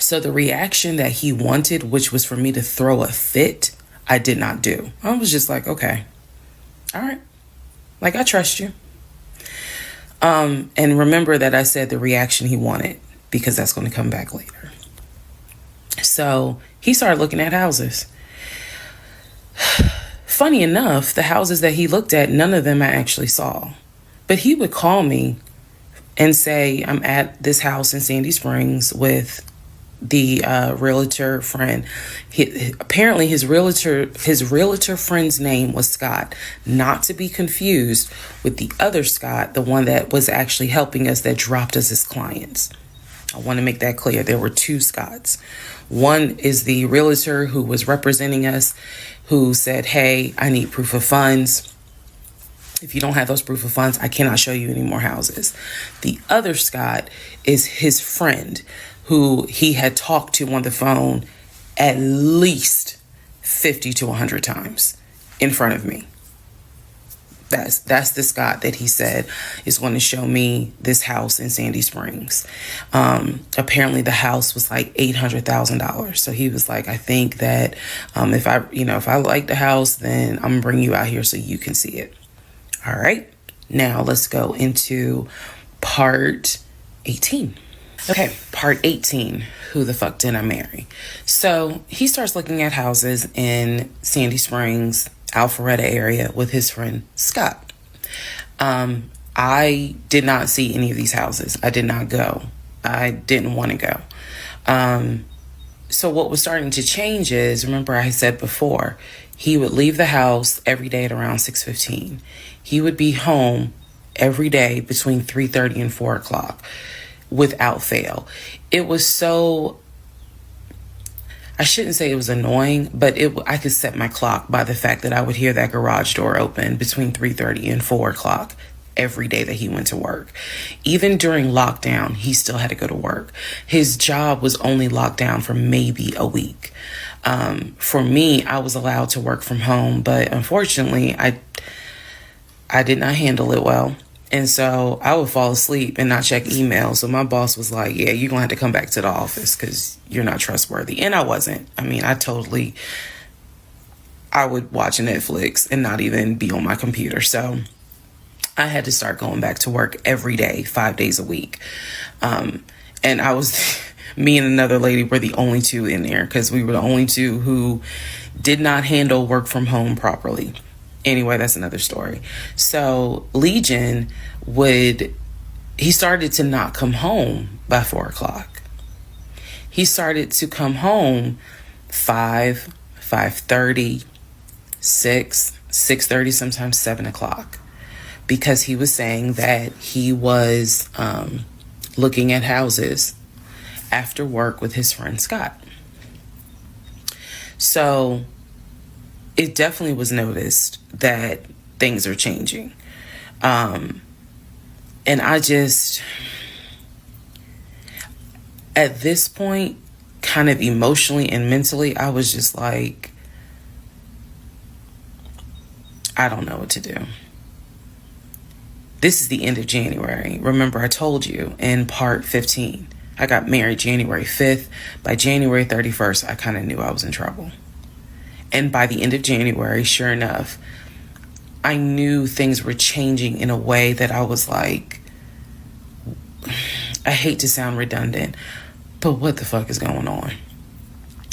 So the reaction that he wanted, which was for me to throw a fit, I did not do. I was just like, okay, all right. Like, I trust you. And remember that I said the reaction he wanted, because that's going to come back later. So he started looking at houses. Funny enough, the houses that he looked at, none of them I actually saw. But he would call me and say, I'm at this house in Sandy Springs with the realtor friend. Apparently his realtor friend's name was Scott, not to be confused with the other Scott, the one that was actually helping us, that dropped us as clients. I want to make that clear. There were two Scotts. One is the realtor who was representing us, who said, hey, I need proof of funds. If you don't have those proof of funds, I cannot show you any more houses. The other Scott is his friend who he had talked to on the phone at least 50 to 100 times in front of me. That's the Scott that he said is going to show me this house in Sandy Springs. Apparently the house was like $800,000. So he was like, I think that if I like the house, then I'm gonna bring you out here so you can see it. All right. Now let's go into part 18. Okay, part 18, who the fuck did I marry? So he starts looking at houses in Sandy Springs, Alpharetta area with his friend Scott. I did not see any of these houses. I did not go. I didn't want to go. So what was starting to change is, remember I said before, he would leave the house every day at around 6:15. He would be home every day between 3:30 and 4 o'clock without fail. It was so, I shouldn't say it was annoying, but I could set my clock by the fact that I would hear that garage door open between 3:30 and 4 o'clock every day that he went to work. Even during lockdown, he still had to go to work. His job was only locked down for maybe a week. For me, I was allowed to work from home, but unfortunately, I did not handle it well. And so I would fall asleep and not check emails. So my boss was like, yeah, you're going to have to come back to the office because you're not trustworthy. And I wasn't. I mean, I would watch Netflix and not even be on my computer. So I had to start going back to work every day, 5 days a week. And I was, me and another lady were the only two in there because we were the only two who did not handle work from home properly. Anyway, that's another story. So Legion he started to not come home by 4 o'clock. He started to come home 5, 5:30, 6, 6:30, sometimes 7 o'clock. Because he was saying that he was looking at houses after work with his friend Scott. So it definitely was noticed that things are changing. And I just, at this point, kind of emotionally and mentally, I was just like, I don't know what to do. This is the end of January. Remember, I told you in part 15, I got married January 5th. By January 31st, I kind of knew I was in trouble. And by the end of January, sure enough, I knew things were changing in a way that I was like, I hate to sound redundant, but what the fuck is going on?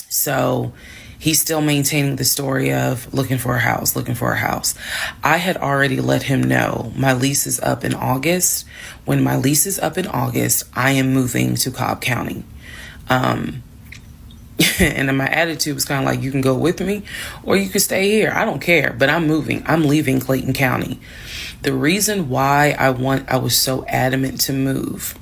So he's still maintaining the story of looking for a house. I had already let him know my lease is up in August. When my lease is up in August, I am moving to Cobb County. And my attitude was kind of like, you can go with me or you can stay here. I don't care, but I'm moving. I'm leaving Clayton County. The reason why I was so adamant to move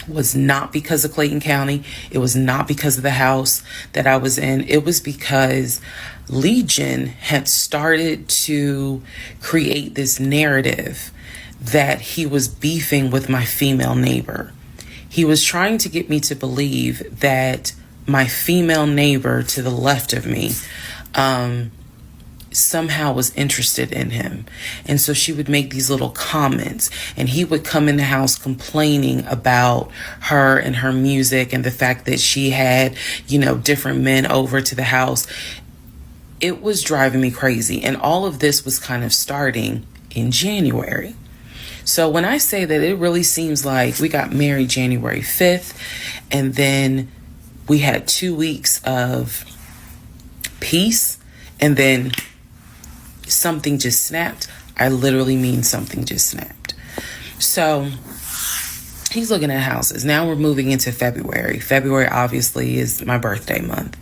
was not because of Clayton County. It was not because of the house that I was in. It was because Legion had started to create this narrative that he was beefing with my female neighbor. He was trying to get me to believe that my female neighbor to the left of me somehow was interested in him. And so she would make these little comments and he would come in the house complaining about her and her music and the fact that she had, different men over to the house. It was driving me crazy. And all of this was kind of starting in January. So when I say that, it really seems like we got married January 5th and then we had 2 weeks of peace and then something just snapped. I literally mean something just snapped. So he's looking at houses. Now we're moving into February. February obviously is my birthday month.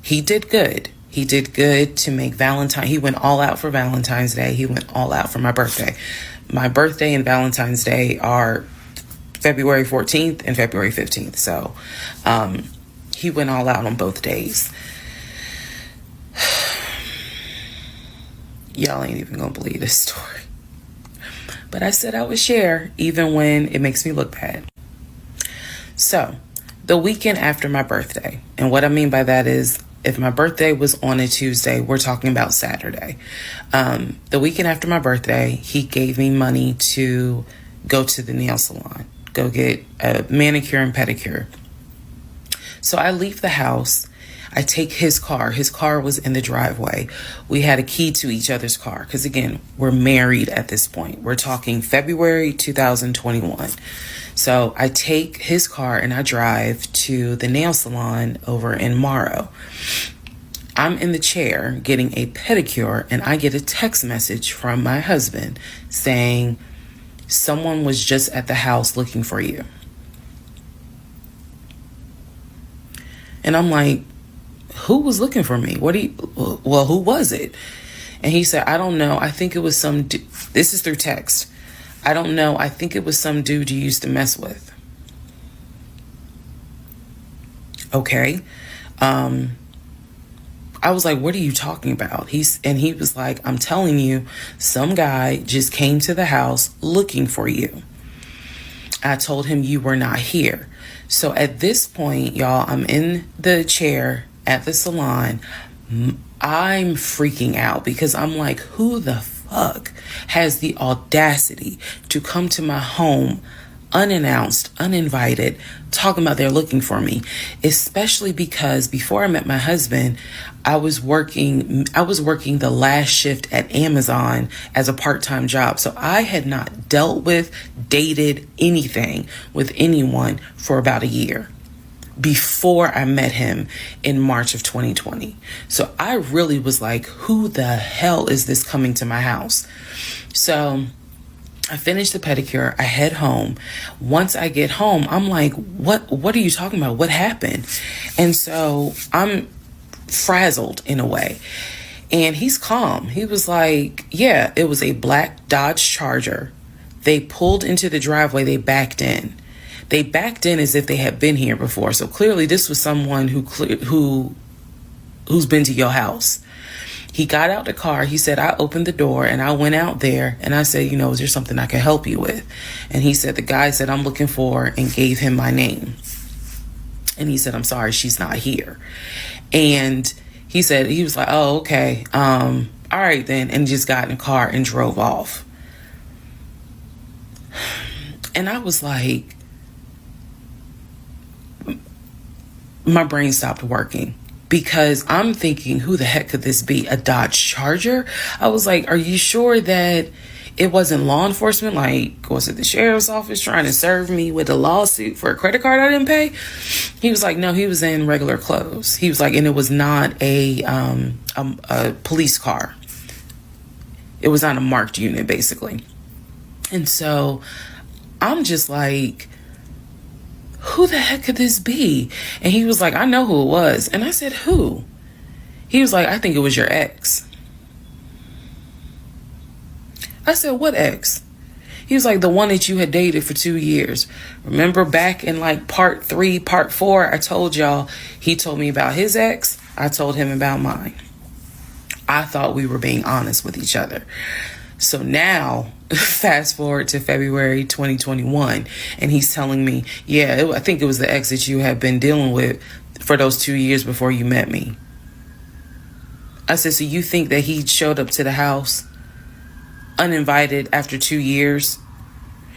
He did good. He did good to make Valentine. He went all out for Valentine's Day. He went all out for my birthday. My birthday and Valentine's Day are February 14th and February 15th. So he went all out on both days. Y'all ain't even gonna believe this story. But I said I would share even when it makes me look bad. So the weekend after my birthday, and what I mean by that is if my birthday was on a Tuesday, we're talking about Saturday. The weekend after my birthday, he gave me money to go to the nail salon, go get a manicure and pedicure. So I leave the house. I take his car. His car was in the driveway. We had a key to each other's car because, again, we're married at this point. We're talking February 2021. So I take his car and I drive to the nail salon over in Morrow. I'm in the chair getting a pedicure and I get a text message from my husband saying someone was just at the house looking for you. And I'm like, who was looking for me? Who was it? And he said, I don't know. I think it was some, this is through text. I don't know. I think it was some dude you used to mess with. Okay. I was like, what are you talking about? He was like, I'm telling you, some guy just came to the house looking for you. I told him you were not here. So at this point, y'all, I'm in the chair at the salon. I'm freaking out because I'm like, who the fuck has the audacity to come to my home unannounced, uninvited, talking about they're looking for me? Especially because before I met my husband, I was working the last shift at Amazon as a part-time job. So I had not dealt with, dated anything with anyone for about a year before I met him in March of 2020. So I really was like, who the hell is this coming to my house? So I finished the pedicure. I head home. Once I get home, I'm like, what are you talking about? What happened? And so I'm frazzled in a way. And he's calm. He was like, yeah, it was a black Dodge Charger. They pulled into the driveway. They backed in. They backed in as if they had been here before. So clearly this was someone who's been to your house. He got out the car. He said, I opened the door and I went out there and I said, is there something I can help you with? And he said, the guy said, I'm looking for, and gave him my name. And he said, I'm sorry, she's not here. And he said, he was like, oh, okay. All right then. And just got in the car and drove off. And I was like, my brain stopped working. Because I'm thinking, who the heck could this be? A Dodge Charger? I was like, are you sure that it wasn't law enforcement? Like, was it the sheriff's office trying to serve me with a lawsuit for a credit card I didn't pay? He was like, no, he was in regular clothes. He was like, and it was not a police car. It was on a marked unit, basically. And so I'm just like, who the heck could this be? And he was like, I know who it was. And I said, who? He was like, I think it was your ex. I said, what ex? He was like, the one that you had dated for 2 years. Remember back in like part 3, part 4, I told y'all, he told me about his ex. I told him about mine. I thought we were being honest with each other. So now, fast forward to February 2021, and he's telling me, yeah, I think it was the ex that you had been dealing with for those 2 years before you met me. I said, so you think that he showed up to the house uninvited after 2 years?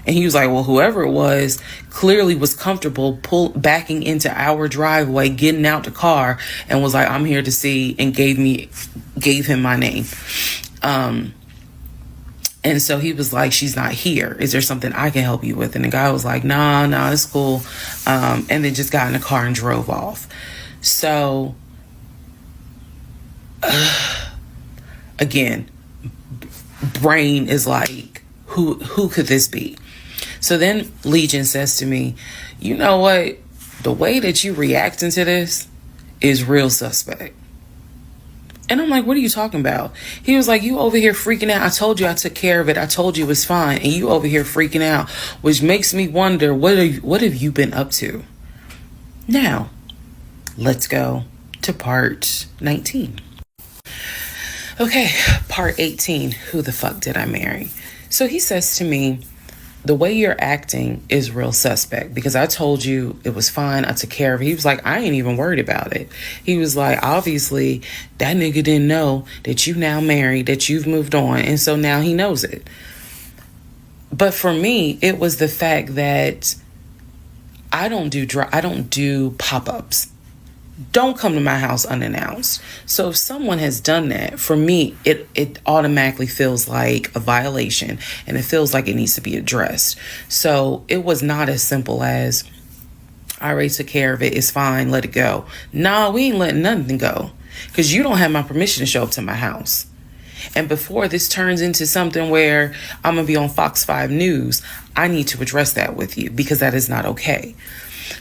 And he was like, well, whoever it was clearly was comfortable backing into our driveway, getting out the car, and was like, I'm here to see, and gave him my name. And so he was like, she's not here. Is there something I can help you with? And the guy was like, nah, it's cool. And then just got in the car and drove off. So, again, brain is like, who could this be? So then Legion says to me, you know what? The way that you reacting to this is real suspect. And I'm like, what are you talking about? He was like, you over here freaking out. I told you I took care of it. I told you it was fine. And you over here freaking out, which makes me wonder, what have you been up to? Now, let's go to part 19. Okay, part 18. Who the fuck did I marry? So he says to me, the way you're acting is real suspect, because I told you it was fine. I took care of it. He was like, I ain't even worried about it. He was like, obviously that nigga didn't know that you now married, that you've moved on. And so now he knows it. But for me, it was the fact that I don't do pop-ups. Don't come to my house unannounced. So if someone has done that, for me, it automatically feels like a violation, and it feels like it needs to be addressed. So it was not as simple as, I already took care of it, it's fine, let it go. Nah, we ain't letting nothing go, because you don't have my permission to show up to my house. And before this turns into something where I'm going to be on Fox 5 News, I need to address that with you, because that is not okay.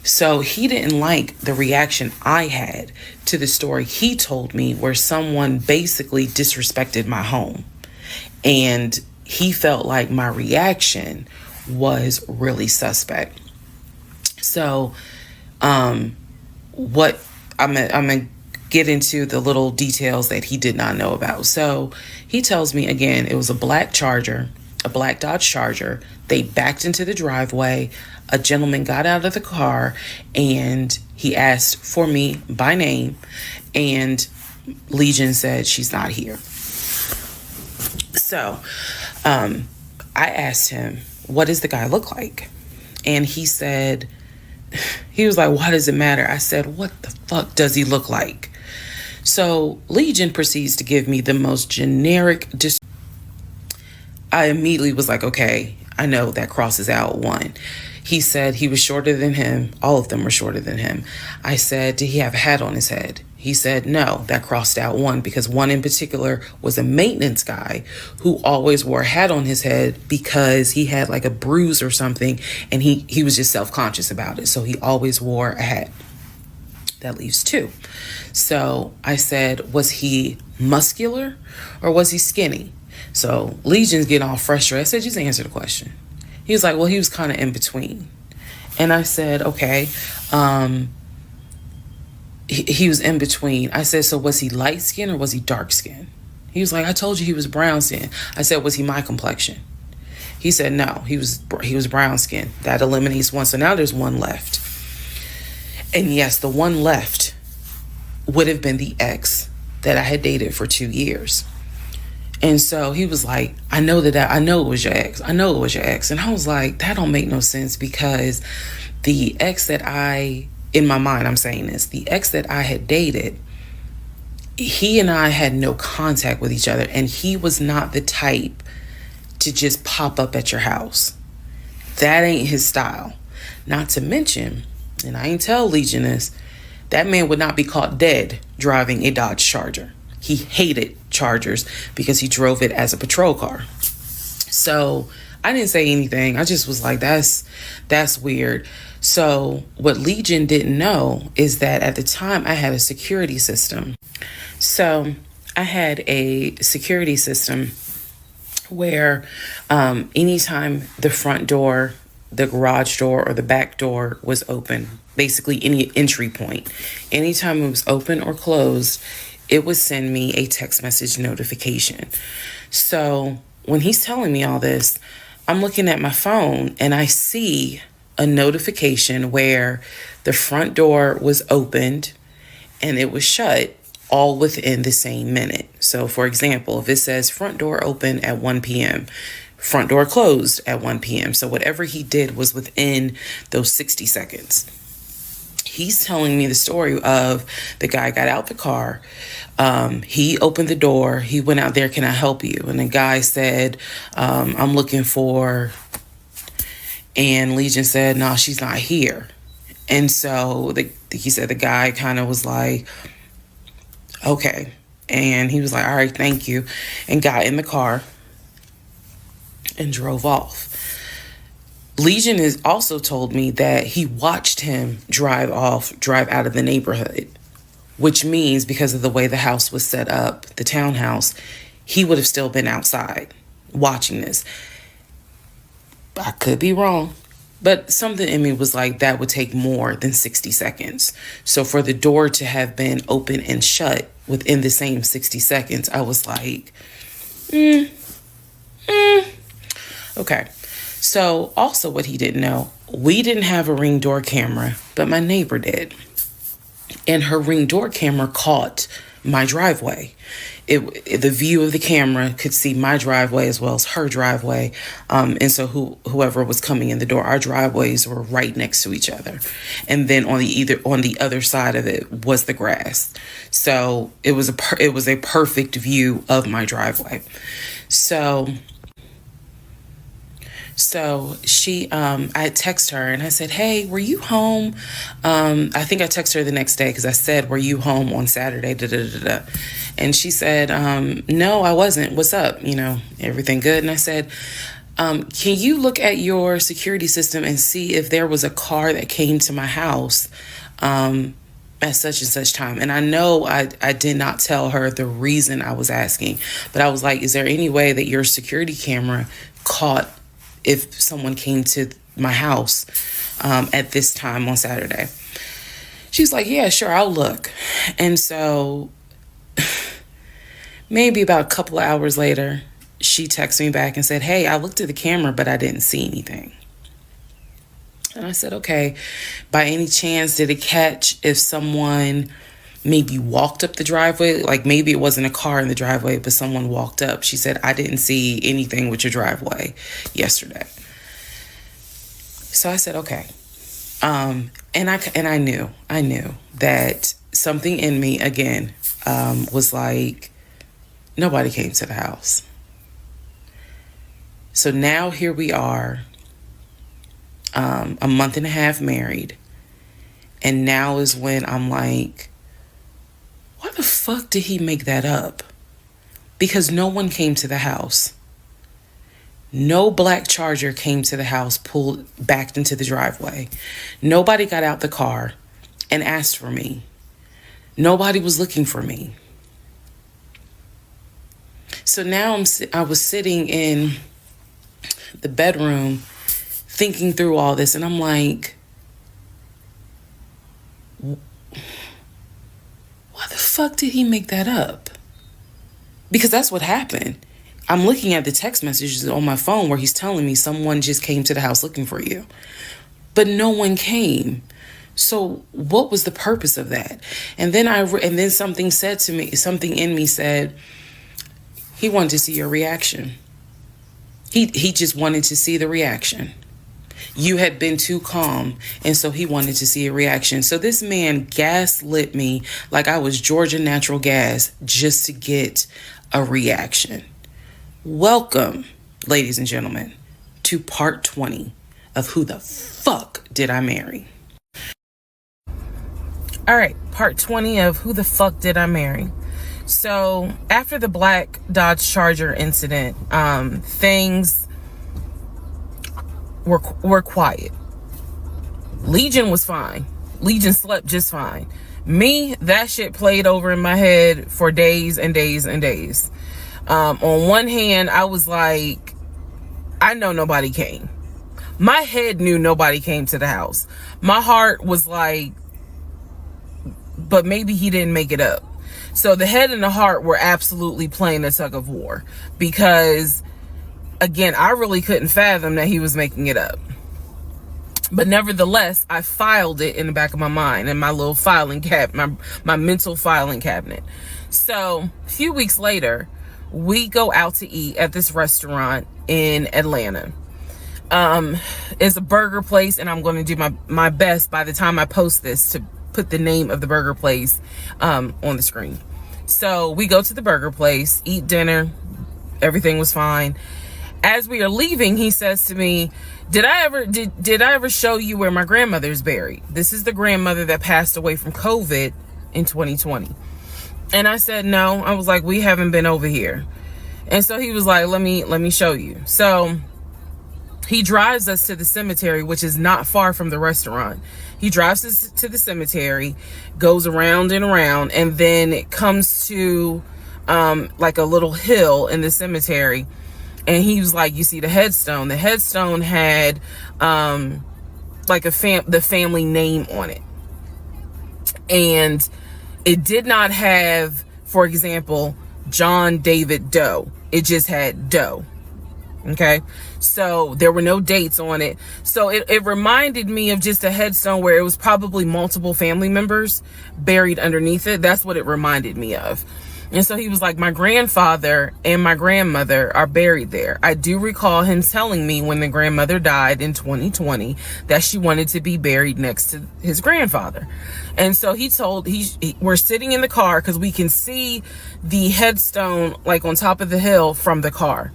So he didn't like the reaction I had to the story he told me, where someone basically disrespected my home. And he felt like my reaction was really suspect. So what I'm going to get into the little details that he did not know about. So he tells me, again, it was a black Dodge Charger. They backed into the driveway. A gentleman got out of the car and he asked for me by name, and Legion said she's not here. So I asked him, what does the guy look like? And he said, he was like, why does it matter? I said, what the fuck does he look like? So Legion proceeds to give me the most generic. I immediately was like, okay, I know that crosses out one. He said he was shorter than him. All of them were shorter than him. I said, did he have a hat on his head? He said, no, that crossed out one, because one in particular was a maintenance guy who always wore a hat on his head because he had like a bruise or something, and he was just self-conscious about it. So he always wore a hat. That leaves two. So I said, was he muscular or was he skinny? So Legion's getting all frustrated. I said, just answer the question. He was like, well, he was kind of in between. And I said, okay. He was in between. I said, so was he light skin or was he dark skin? He was like, I told you he was brown skin. I said, was he my complexion? He said, no, he was brown skin. That eliminates one. So now there's one left. And yes, the one left would have been the ex that I had dated for 2 years. And so he was like, I know it was your ex. I know it was your ex. And I was like, that don't make no sense, because the ex that in my mind, I'm saying this, the ex that I had dated, he and I had no contact with each other. And he was not the type to just pop up at your house. That ain't his style. Not to mention, and I ain't tell Legion this, that man would not be caught dead driving a Dodge Charger. He hated Chargers because he drove it as a patrol car. So I didn't say anything. I just was like, that's weird. So what Legion didn't know is that at the time I had a security system. So I had a security system where anytime the front door, the garage door, or the back door was open, basically any entry point, anytime it was open or closed, it would send me a text message notification. So when he's telling me all this, I'm looking at my phone and I see a notification where the front door was opened and it was shut, all within the same minute. So for example, if it says front door open at 1 p.m., front door closed at 1 p.m. So whatever he did was within those 60 seconds. He's telling me the story of the guy got out the car. He opened the door. He went out there. Can I help you? And the guy said, I'm looking for, and Legion said, no, she's not here. And so he said the guy kind of was like, okay. And he was like, all right, thank you. And got in the car and drove off. Legion has also told me that he watched him drive out of the neighborhood. which means because of the way the house was set up, the townhouse, he would have still been outside watching this. I could be wrong, but something in me was like, that would take more than 60 seconds. So for the door to have been open and shut within the same 60 seconds, I was like, okay. So also what he didn't know, we didn't have a Ring door camera, but my neighbor did. And her Ring door camera caught my driveway. The view of the camera could see my driveway as well as her driveway. And so whoever was coming in the door, our driveways were right next to each other. And then on the other side of it was the grass. So it was a perfect view of my driveway. So she, I texted her and I said, hey, were you home? I think I texted her the next day because I said, were you home on Saturday? And she said, no, I wasn't. What's up? Everything good? And I said, can you look at your security system and see if there was a car that came to my house at such and such time? And I know I did not tell her the reason I was asking, but I was like, is there any way that your security camera caught if someone came to my house at this time on Saturday? She's like, yeah, sure, I'll look. And so maybe about a couple of hours later, she texted me back and said, hey, I looked at the camera, but I didn't see anything. And I said, okay, by any chance, did it catch if someone maybe walked up the driveway? Like maybe it wasn't a car in the driveway, but someone walked up. She said, I didn't see anything with your driveway yesterday. So I said, okay. And I knew that something in me again was like, nobody came to the house. So now here we are, a month and a half married. And now is when I'm like, why the fuck did he make that up? Because no one came to the house. No black Charger came to the house, backed into the driveway. Nobody got out the car and asked for me. Nobody was looking for me. So now I was sitting in the bedroom thinking through all this, and I'm like, why the fuck did he make that up? Because that's what happened. I'm looking at the text messages on my phone where he's telling me someone just came to the house looking for you. But no one came. So what was the purpose of that? And then something said to me, something in me said, he wanted to see your reaction. He just wanted to see the reaction. You had been too calm, and so he wanted to see a reaction. So this man gaslit me like I was Georgia Natural Gas just to get a reaction. Welcome, ladies and gentlemen, to part 20 of Who the Fuck Did I Marry? All right, part 20 of Who the Fuck Did I Marry? So after the black Dodge Charger incident, things were quiet. Legion was fine. Legion slept just fine. Me, that shit played over in my head for days and days and days. On one hand, I was like, I know nobody came. My head knew nobody came to the house. My heart was like, but maybe he didn't make it up. So the head and the heart were absolutely playing a tug of war because, again, I really couldn't fathom that he was making it up. But nevertheless, I filed it in the back of my mind in my little filing cabinet, my mental filing cabinet. So a few weeks later, we go out to eat at this restaurant in Atlanta. It's a burger place, and I'm going to do my best by the time I post this to put the name of the burger place on the screen. So we go to the burger place, eat dinner. Everything was fine. As we are leaving, he says to me, did I ever show you where my grandmother is buried? This is the grandmother that passed away from COVID in 2020. And I said, no. I was like, we haven't been over here. And so he was like, let me show you. So he drives us to the cemetery, which is not far from the restaurant. He drives us to the cemetery, goes around and around, and then it comes to like a little hill in the cemetery. And he was like, you see the headstone. The headstone had like the family name on it. And it did not have, for example, John David Doe. It just had Doe. Okay, so there were no dates on it. So it reminded me of just a headstone where it was probably multiple family members buried underneath it. That's what it reminded me of. And so he was like, my grandfather and my grandmother are buried there. I do recall him telling me when the grandmother died in 2020 that she wanted to be buried next to his grandfather. And so we're sitting in the car because we can see the headstone like on top of the hill from the car.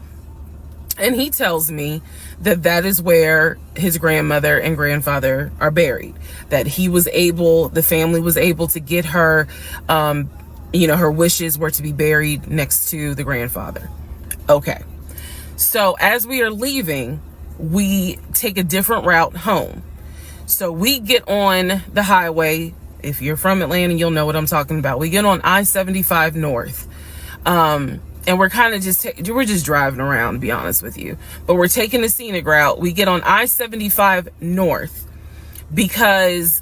And he tells me that that is where his grandmother and grandfather are buried. That the family was able to get her, her wishes were to be buried next to the grandfather. Okay. So as we are leaving, we take a different route home. So we get on the highway. If you're from Atlanta, you'll know what I'm talking about. We get on I-75 North. And we're kind of we're just driving around, to be honest with you. But we're taking the scenic route. We get on I-75 North because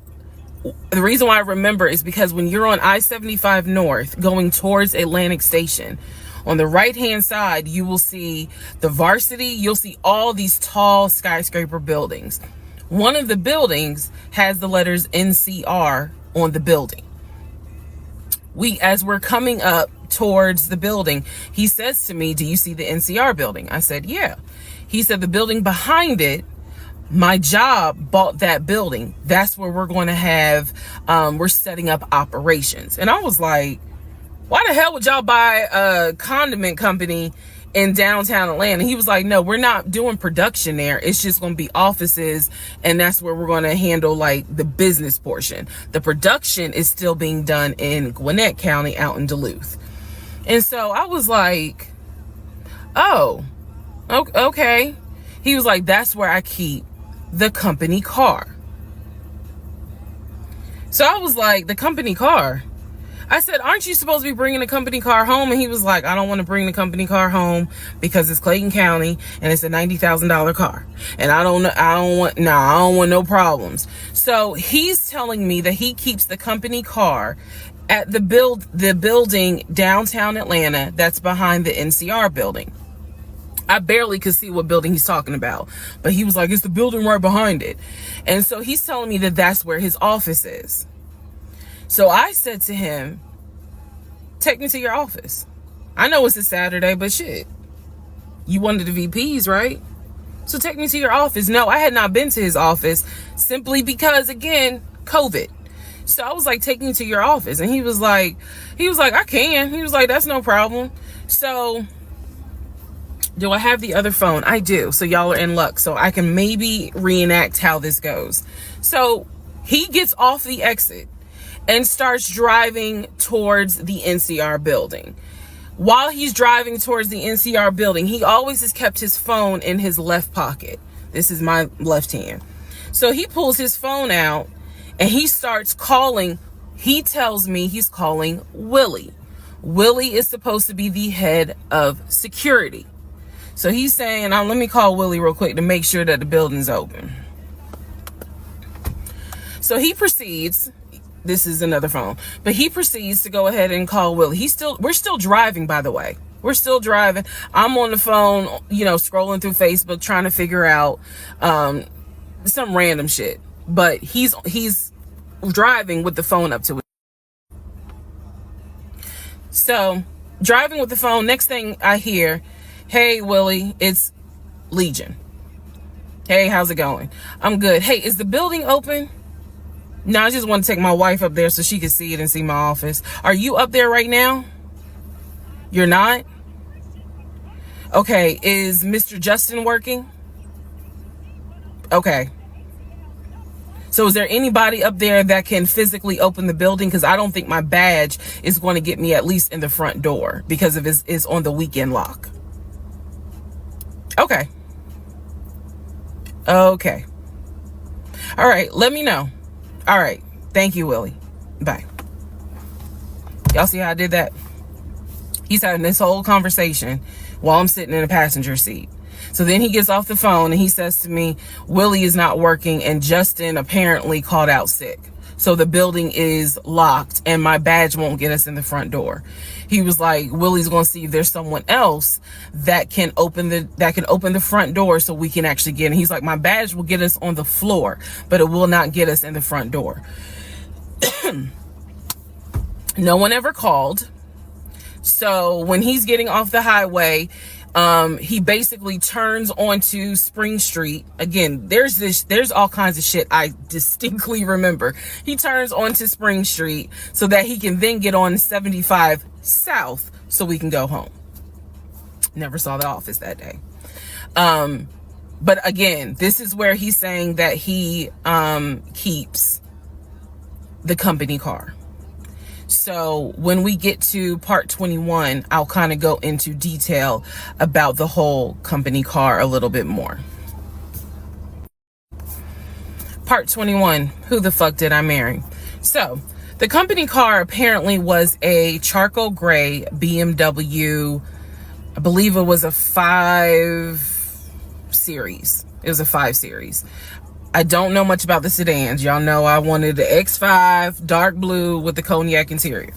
the reason why I remember is because when you're on I-75 North going towards Atlantic Station, on the right-hand side, you will see the Varsity. You'll see all these tall skyscraper buildings. One of the buildings has the letters NCR on the building. As we're coming up towards the building, he says to me, do you see the NCR building? I said, yeah. He said, the building behind it, my job bought that building. That's where we're going to have, we're setting up operations. And I was like, why the hell would y'all buy a condiment company in downtown Atlanta? He was like, no, we're not doing production there. It's just going to be offices. And that's where we're going to handle like the business portion. The production is still being done in Gwinnett County out in Duluth. And so I was like, oh, okay. He was like, that's where I keep the company car. So I was like, the company car? I said, aren't you supposed to be bringing the company car home? And he was like, I don't want to bring the company car home because it's Clayton County and it's a $90,000 car. And I don't want no problems. So he's telling me that he keeps the company car at the building downtown Atlanta that's behind the NCR building. I barely could see what building he's talking about, but he was like, it's the building right behind it. And so he's telling me that that's where his office is. So I said to him, take me to your office. I know it's a Saturday, but shit, you wanted the VPs, right? So take me to your office. No, I had not been to his office simply because, again, COVID. So I was like, take me to your office. And he was like, I can. He was like, that's no problem. So do I have the other phone? I do. So y'all are in luck. So I can maybe reenact how this goes. So he gets off the exit and starts driving towards the NCR building. While he's driving towards the NCR building, he always has kept his phone in his left pocket. This is my left hand. So he pulls his phone out and he starts calling. He tells me he's calling Willie. Willie is supposed to be the head of security. So he's saying, let me call Willie real quick to make sure that the building's open. So he proceeds. This is another phone, but he proceeds to go ahead and call Willie. We're still driving, by the way. We're still driving. I'm on the phone, scrolling through Facebook, trying to figure out some random shit. But he's driving with the phone up to it. So driving with the phone. Next thing I hear, hey Willie, it's Legion. Hey, how's it going? I'm good. Hey, is the building open? No, I just want to take my wife up there so she can see it and see my office. Are you up there right now? You're not? Okay, is Mr. Justin working? Okay. So is there anybody up there that can physically open the building? Because I don't think my badge is going to get me at least in the front door because of it's on the weekend lock. Okay. Okay. All right. Let me know. All right. Thank you, Willie. Bye. Y'all see how I did that? He's having this whole conversation while I'm sitting in the passenger seat. So then he gets off the phone and he says to me, Willie is not working and Justin apparently called out sick. So the building is locked and my badge won't get us in the front door. He was like, Willie's going to see if there's someone else that can open the front door so we can actually get in. He's like, my badge will get us on the floor, but it will not get us in the front door. No one ever called. So when he's getting off the highway, he basically turns onto Spring Street. Again, there's all kinds of shit I distinctly remember. He turns onto Spring Street so that he can then get on 75 South so we can go home. Never saw the office that day. But again, this is where he's saying that he keeps the company car. So when we get to part 21, I'll kind of go into detail about the whole company car a little bit more. Part 21, who the fuck did I marry? So the company car apparently was a charcoal gray BMW. I believe it was a 5 Series. It was a 5 Series. I don't know much about the sedans. Y'all know I wanted the X5 dark blue with the cognac interior.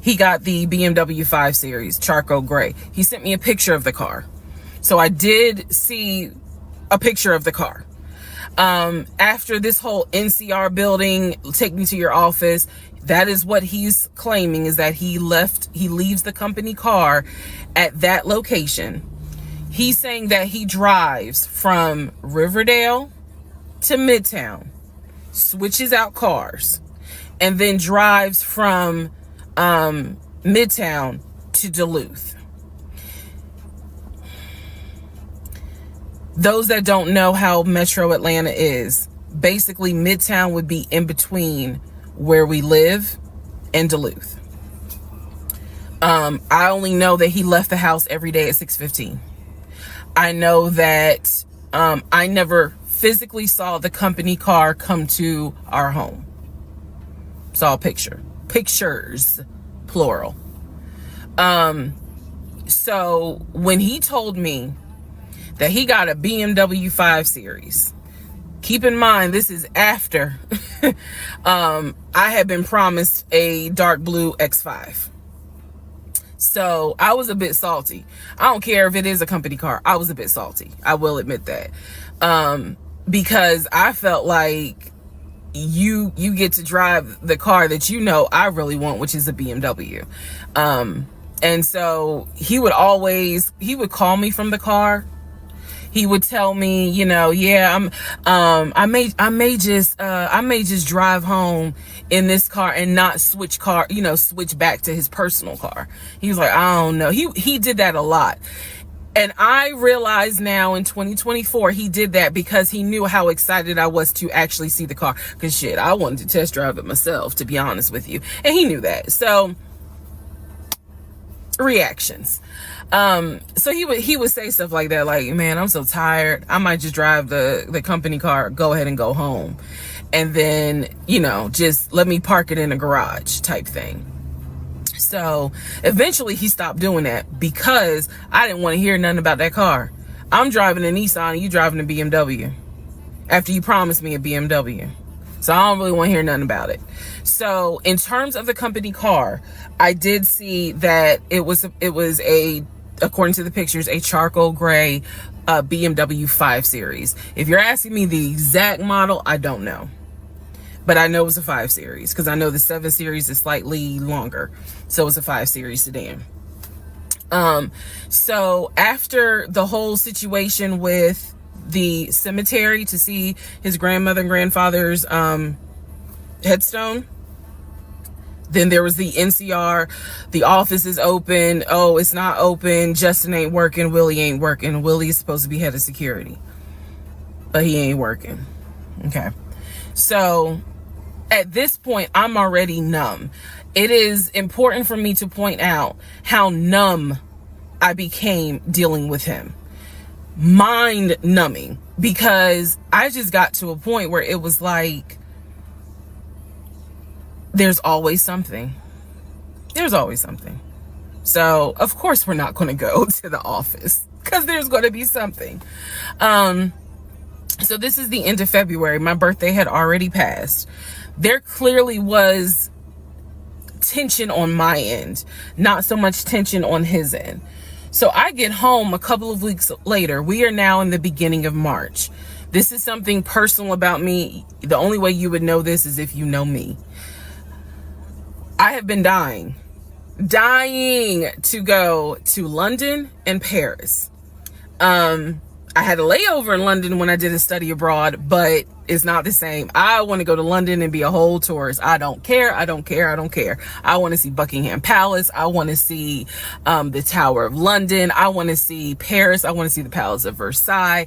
He got the BMW 5 Series charcoal gray. He sent me a picture of the car. So I did see a picture of the car. After this whole NCR building, take me to your office, that is what he's claiming, is that he leaves the company car at that location. He's saying that he drives from Riverdale to Midtown, switches out cars, and then drives from Midtown to Duluth. Those that don't know how Metro Atlanta is, basically Midtown would be in between where we live and Duluth. I only know that he left the house every day at 6:15. I know that I never physically saw the company car come to our home. Saw a pictures, plural. So when he told me that he got a BMW 5 Series, keep in mind, this is after I had been promised a dark blue X5. So I was a bit salty. I don't care if it is a company car. I was a bit salty. I will admit that. Because I felt like you get to drive the car that you know I really want, which is a BMW. And so he would call me from the car. He would tell me, yeah, I may just drive home in this car and not switch back to his personal car. He was like, I don't know. He did that a lot. And I realize now in 2024, he did that because he knew how excited I was to actually see the car. Because shit, I wanted to test drive it myself, to be honest with you. And he knew that. So, reactions. So he would say stuff like that, like, man, I'm so tired. I might just drive the company car, go ahead and go home. And then, just let me park it in a garage type thing. So eventually he stopped doing that because I didn't want to hear nothing about that car. I'm driving a Nissan and you driving a BMW after you promised me a BMW. So I don't really want to hear nothing about it. So in terms of the company car, I did see that it was according to the pictures, a charcoal gray BMW 5 Series. If you're asking me the exact model, I don't know. But I know it was a 5 Series because I know the 7 Series is slightly longer. So it's a 5 Series sedan. So after the whole situation with the cemetery to see his grandmother and grandfather's headstone, then there was the NCR, the office is open. Oh, it's not open. Justin ain't working. Willie ain't working. Willie is supposed to be head of security, but he ain't working. Okay. So at this point, I'm already numb. It is important for me to point out how numb I became dealing with him. mind numbing, because I just got to a point where it was like, there's always something. There's always something. So of course we're not going to go to the office, because there's going to be something. So this is the end of February. My birthday had already passed. There clearly was tension on my end, not so much tension on his end. So I get home a couple of weeks later. We are now in the beginning of March. This is something personal about me. The only way you would know this is if you know me. I have been dying to go to London and Paris. I had a layover in London when I did a study abroad, but it's not the same. I want to go to London and be a whole tourist. I don't care. I want to see Buckingham Palace. I want to see the Tower of London. I want to see Paris. I want to see the Palace of Versailles.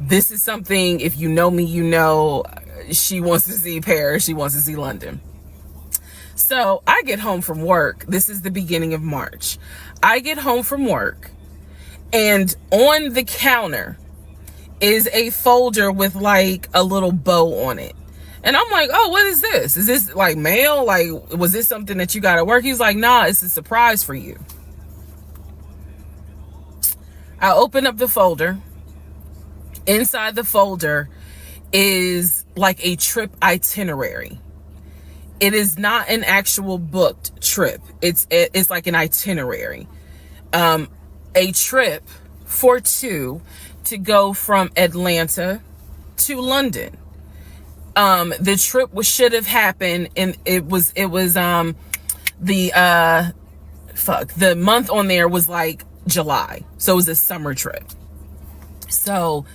This is something, if you know me, you know she wants to see Paris. She wants to see London. So I get home from work. This is the beginning of March. I get home from work, and on the counter is a folder with like a little bow on it. And I'm like, oh, what is this? Is this like mail? Like, was this something that you got at work? He's like, nah, it's a surprise for you. I open up the folder. Inside the folder is like a trip itinerary. It is not an actual booked trip. It's like an itinerary. A trip for two to go from Atlanta to London. The trip should have happened, and it was the month on there was like July. So it was a summer trip. So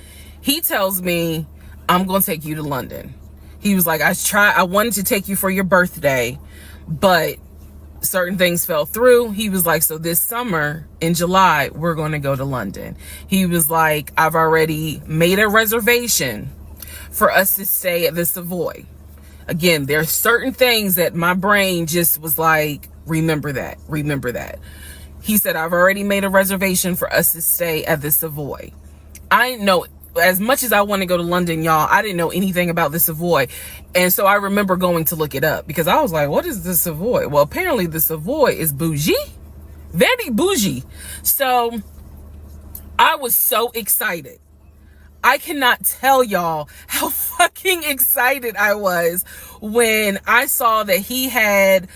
he tells me, I'm going to take you to London. He was like, I wanted to take you for your birthday, but certain things fell through. He was like, so this summer in July, we're going to go to London. He was like, I've already made a reservation for us to stay at the Savoy. Again, there are certain things that my brain just was like, remember that. He said, I've already made a reservation for us to stay at the Savoy. I didn't know, as much as I want to go to London, y'all, I didn't know anything about the Savoy. And so I remember going to look it up, because I was like, what is the Savoy? Well, apparently the Savoy is bougie, very bougie. So I was so excited. I cannot tell y'all how fucking excited I was when I saw that he had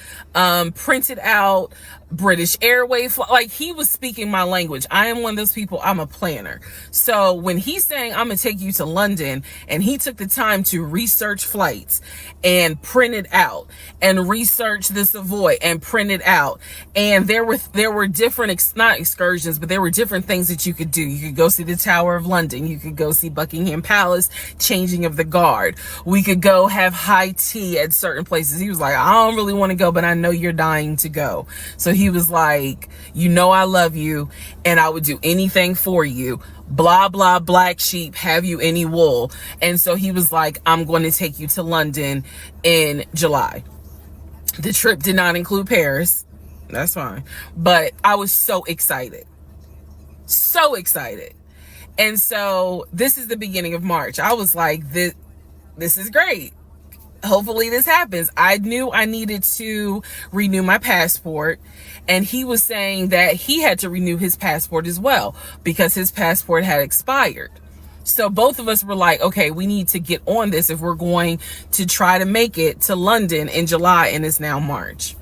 printed out British Airways. Like, he was speaking my language. I am one of those people, I'm a planner. So when he's saying, I'm gonna take you to London, and he took the time to research flights and print it out, and research the Savoy and print it out, and there were different, not excursions, but there were different things that you could do. You could go see the Tower of London. You could go see Buckingham Palace, changing of the guard. We could go have high tea at certain places. He was like, I don't really want to go, but I know you're dying to go. So he was like, you know I love you, and I would do anything for you. Blah, blah, black sheep, have you any wool? And so he was like, I'm going to take you to London in July. The trip did not include Paris. That's fine. But I was so excited. So excited. And so this is the beginning of March. I was like, this is great. Hopefully this happens. I knew I needed to renew my passport, and he was saying that he had to renew his passport as well because his passport had expired. So both of us were like, okay, we need to get on this if we're going to try to make it to London in July, and it's now March.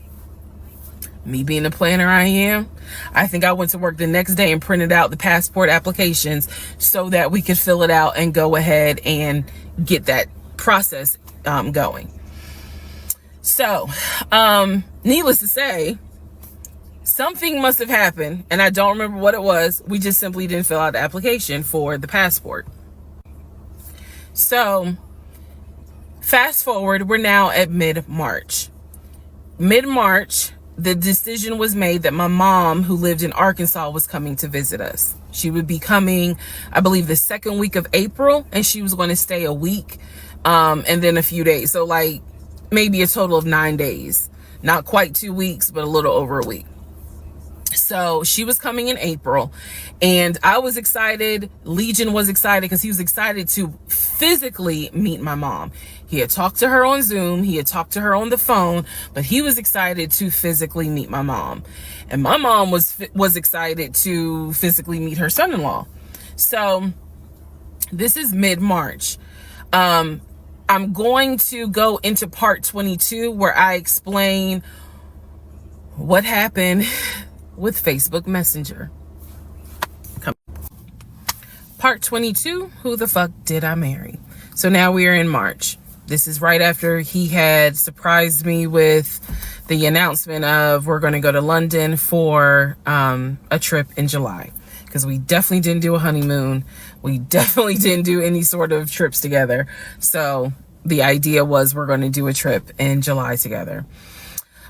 Me being the planner I am, I think I went to work the next day and printed out the passport applications so that we could fill it out and go ahead and get that process going. So, needless to say, something must have happened, and I don't remember what it was. We just simply didn't fill out the application for the passport. So, fast forward, we're now at mid-March. Mid-March, the decision was made that my mom, who lived in Arkansas, was coming to visit us. She would be coming, I believe, the second week of April, and she was going to stay a week, and then a few days. So like maybe a total of 9 days. Not quite 2 weeks, but a little over a week. So she was coming in April, and I was excited. Legion was excited because he was excited to physically meet my mom. He had talked to her on Zoom, he had talked to her on the phone, but he was excited to physically meet my mom. And my mom was excited to physically meet her son-in-law. So this is mid-March. I'm going to go into part 22 where I explain what happened with Facebook Messenger. Part 22, who the fuck did I marry? So now we are in March. This is right after he had surprised me with the announcement of we're going to go to London for a trip in July. Because we definitely didn't do a honeymoon. We definitely didn't do any sort of trips together. So the idea was we're going to do a trip in July together.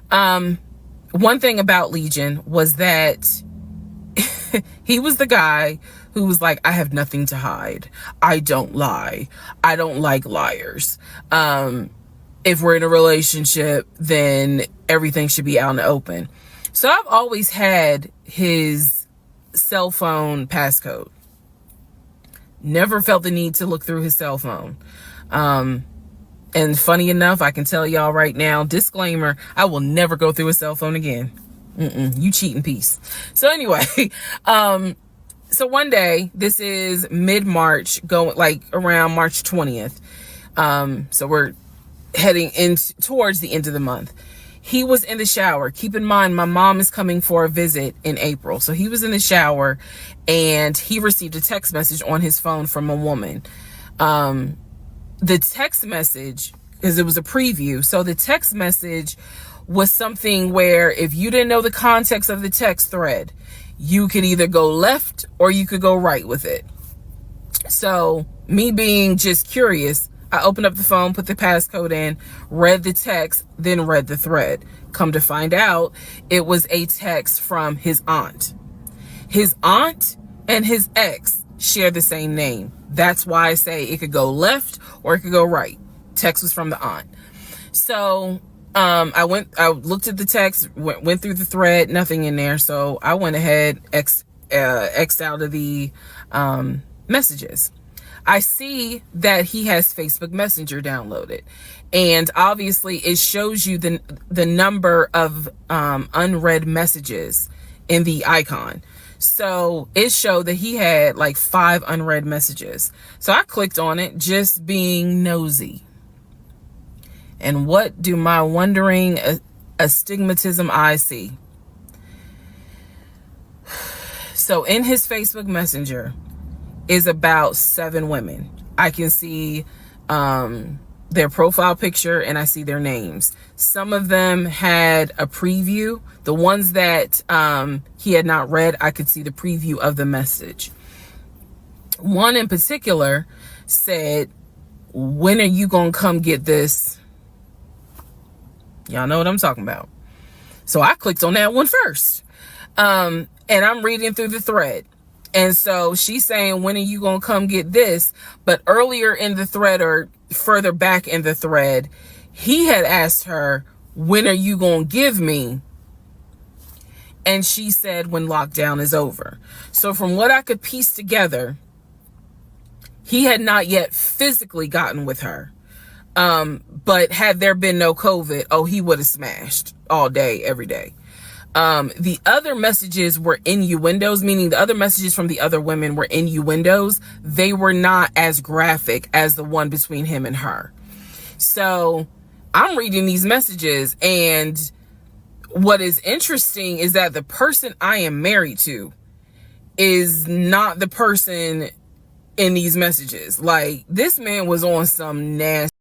One thing about Legion was that he was the guy who was like, I have nothing to hide. I don't lie. I don't like liars. If we're in a relationship, then everything should be out in the open. So I've always had his cell phone passcode. Never felt the need to look through his cell phone. And funny enough, I can tell y'all right now, disclaimer, I will never go through a cell phone again. You cheating piece. So anyway, so one day, this is mid-March, going like around March 20th. So we're heading towards the end of the month. He was in the shower. Keep in mind, my mom is coming for a visit in April. So he was in the shower and he received a text message on his phone from a woman. The text message, because it was a preview, so the text message was something where if you didn't know the context of the text thread, you could either go left or you could go right with it. So me being just curious, I opened up the phone, put the passcode in, read the text, then read the thread. Come to find out, it was a text from his aunt. His aunt and his ex share the same name. That's why I say it could go left or it could go right. Text was from the aunt. So I looked at the text, went through the thread, nothing in there. So I went ahead, X'd out of the messages. I see that he has Facebook Messenger downloaded, and obviously it shows you the number of unread messages in the icon. So it showed that he had like 5 unread messages. So I clicked on it, just being nosy. And what do my wondering astigmatism eyes see? So in his Facebook Messenger is about 7 women. I can see their profile picture and I see their names. Some of them had a preview. The ones that he had not read, I could see the preview of the message. One in particular said, when are you gonna come get this? Y'all know what I'm talking about. So I clicked on that one first. And I'm reading through the thread. And so she's saying, when are you gonna come get this? But earlier in the thread, or further back in the thread, he had asked her, when are you gonna give me? And she said, when lockdown is over. So from what I could piece together, he had not yet physically gotten with her. But had there been no COVID, oh, he would have smashed all day, every day. The other messages were innuendos, meaning the other messages from the other women were innuendos. They were not as graphic as the one between him and her. So I'm reading these messages, and what is interesting is that the person I am married to is not the person in these messages. Like, this man was on some nasty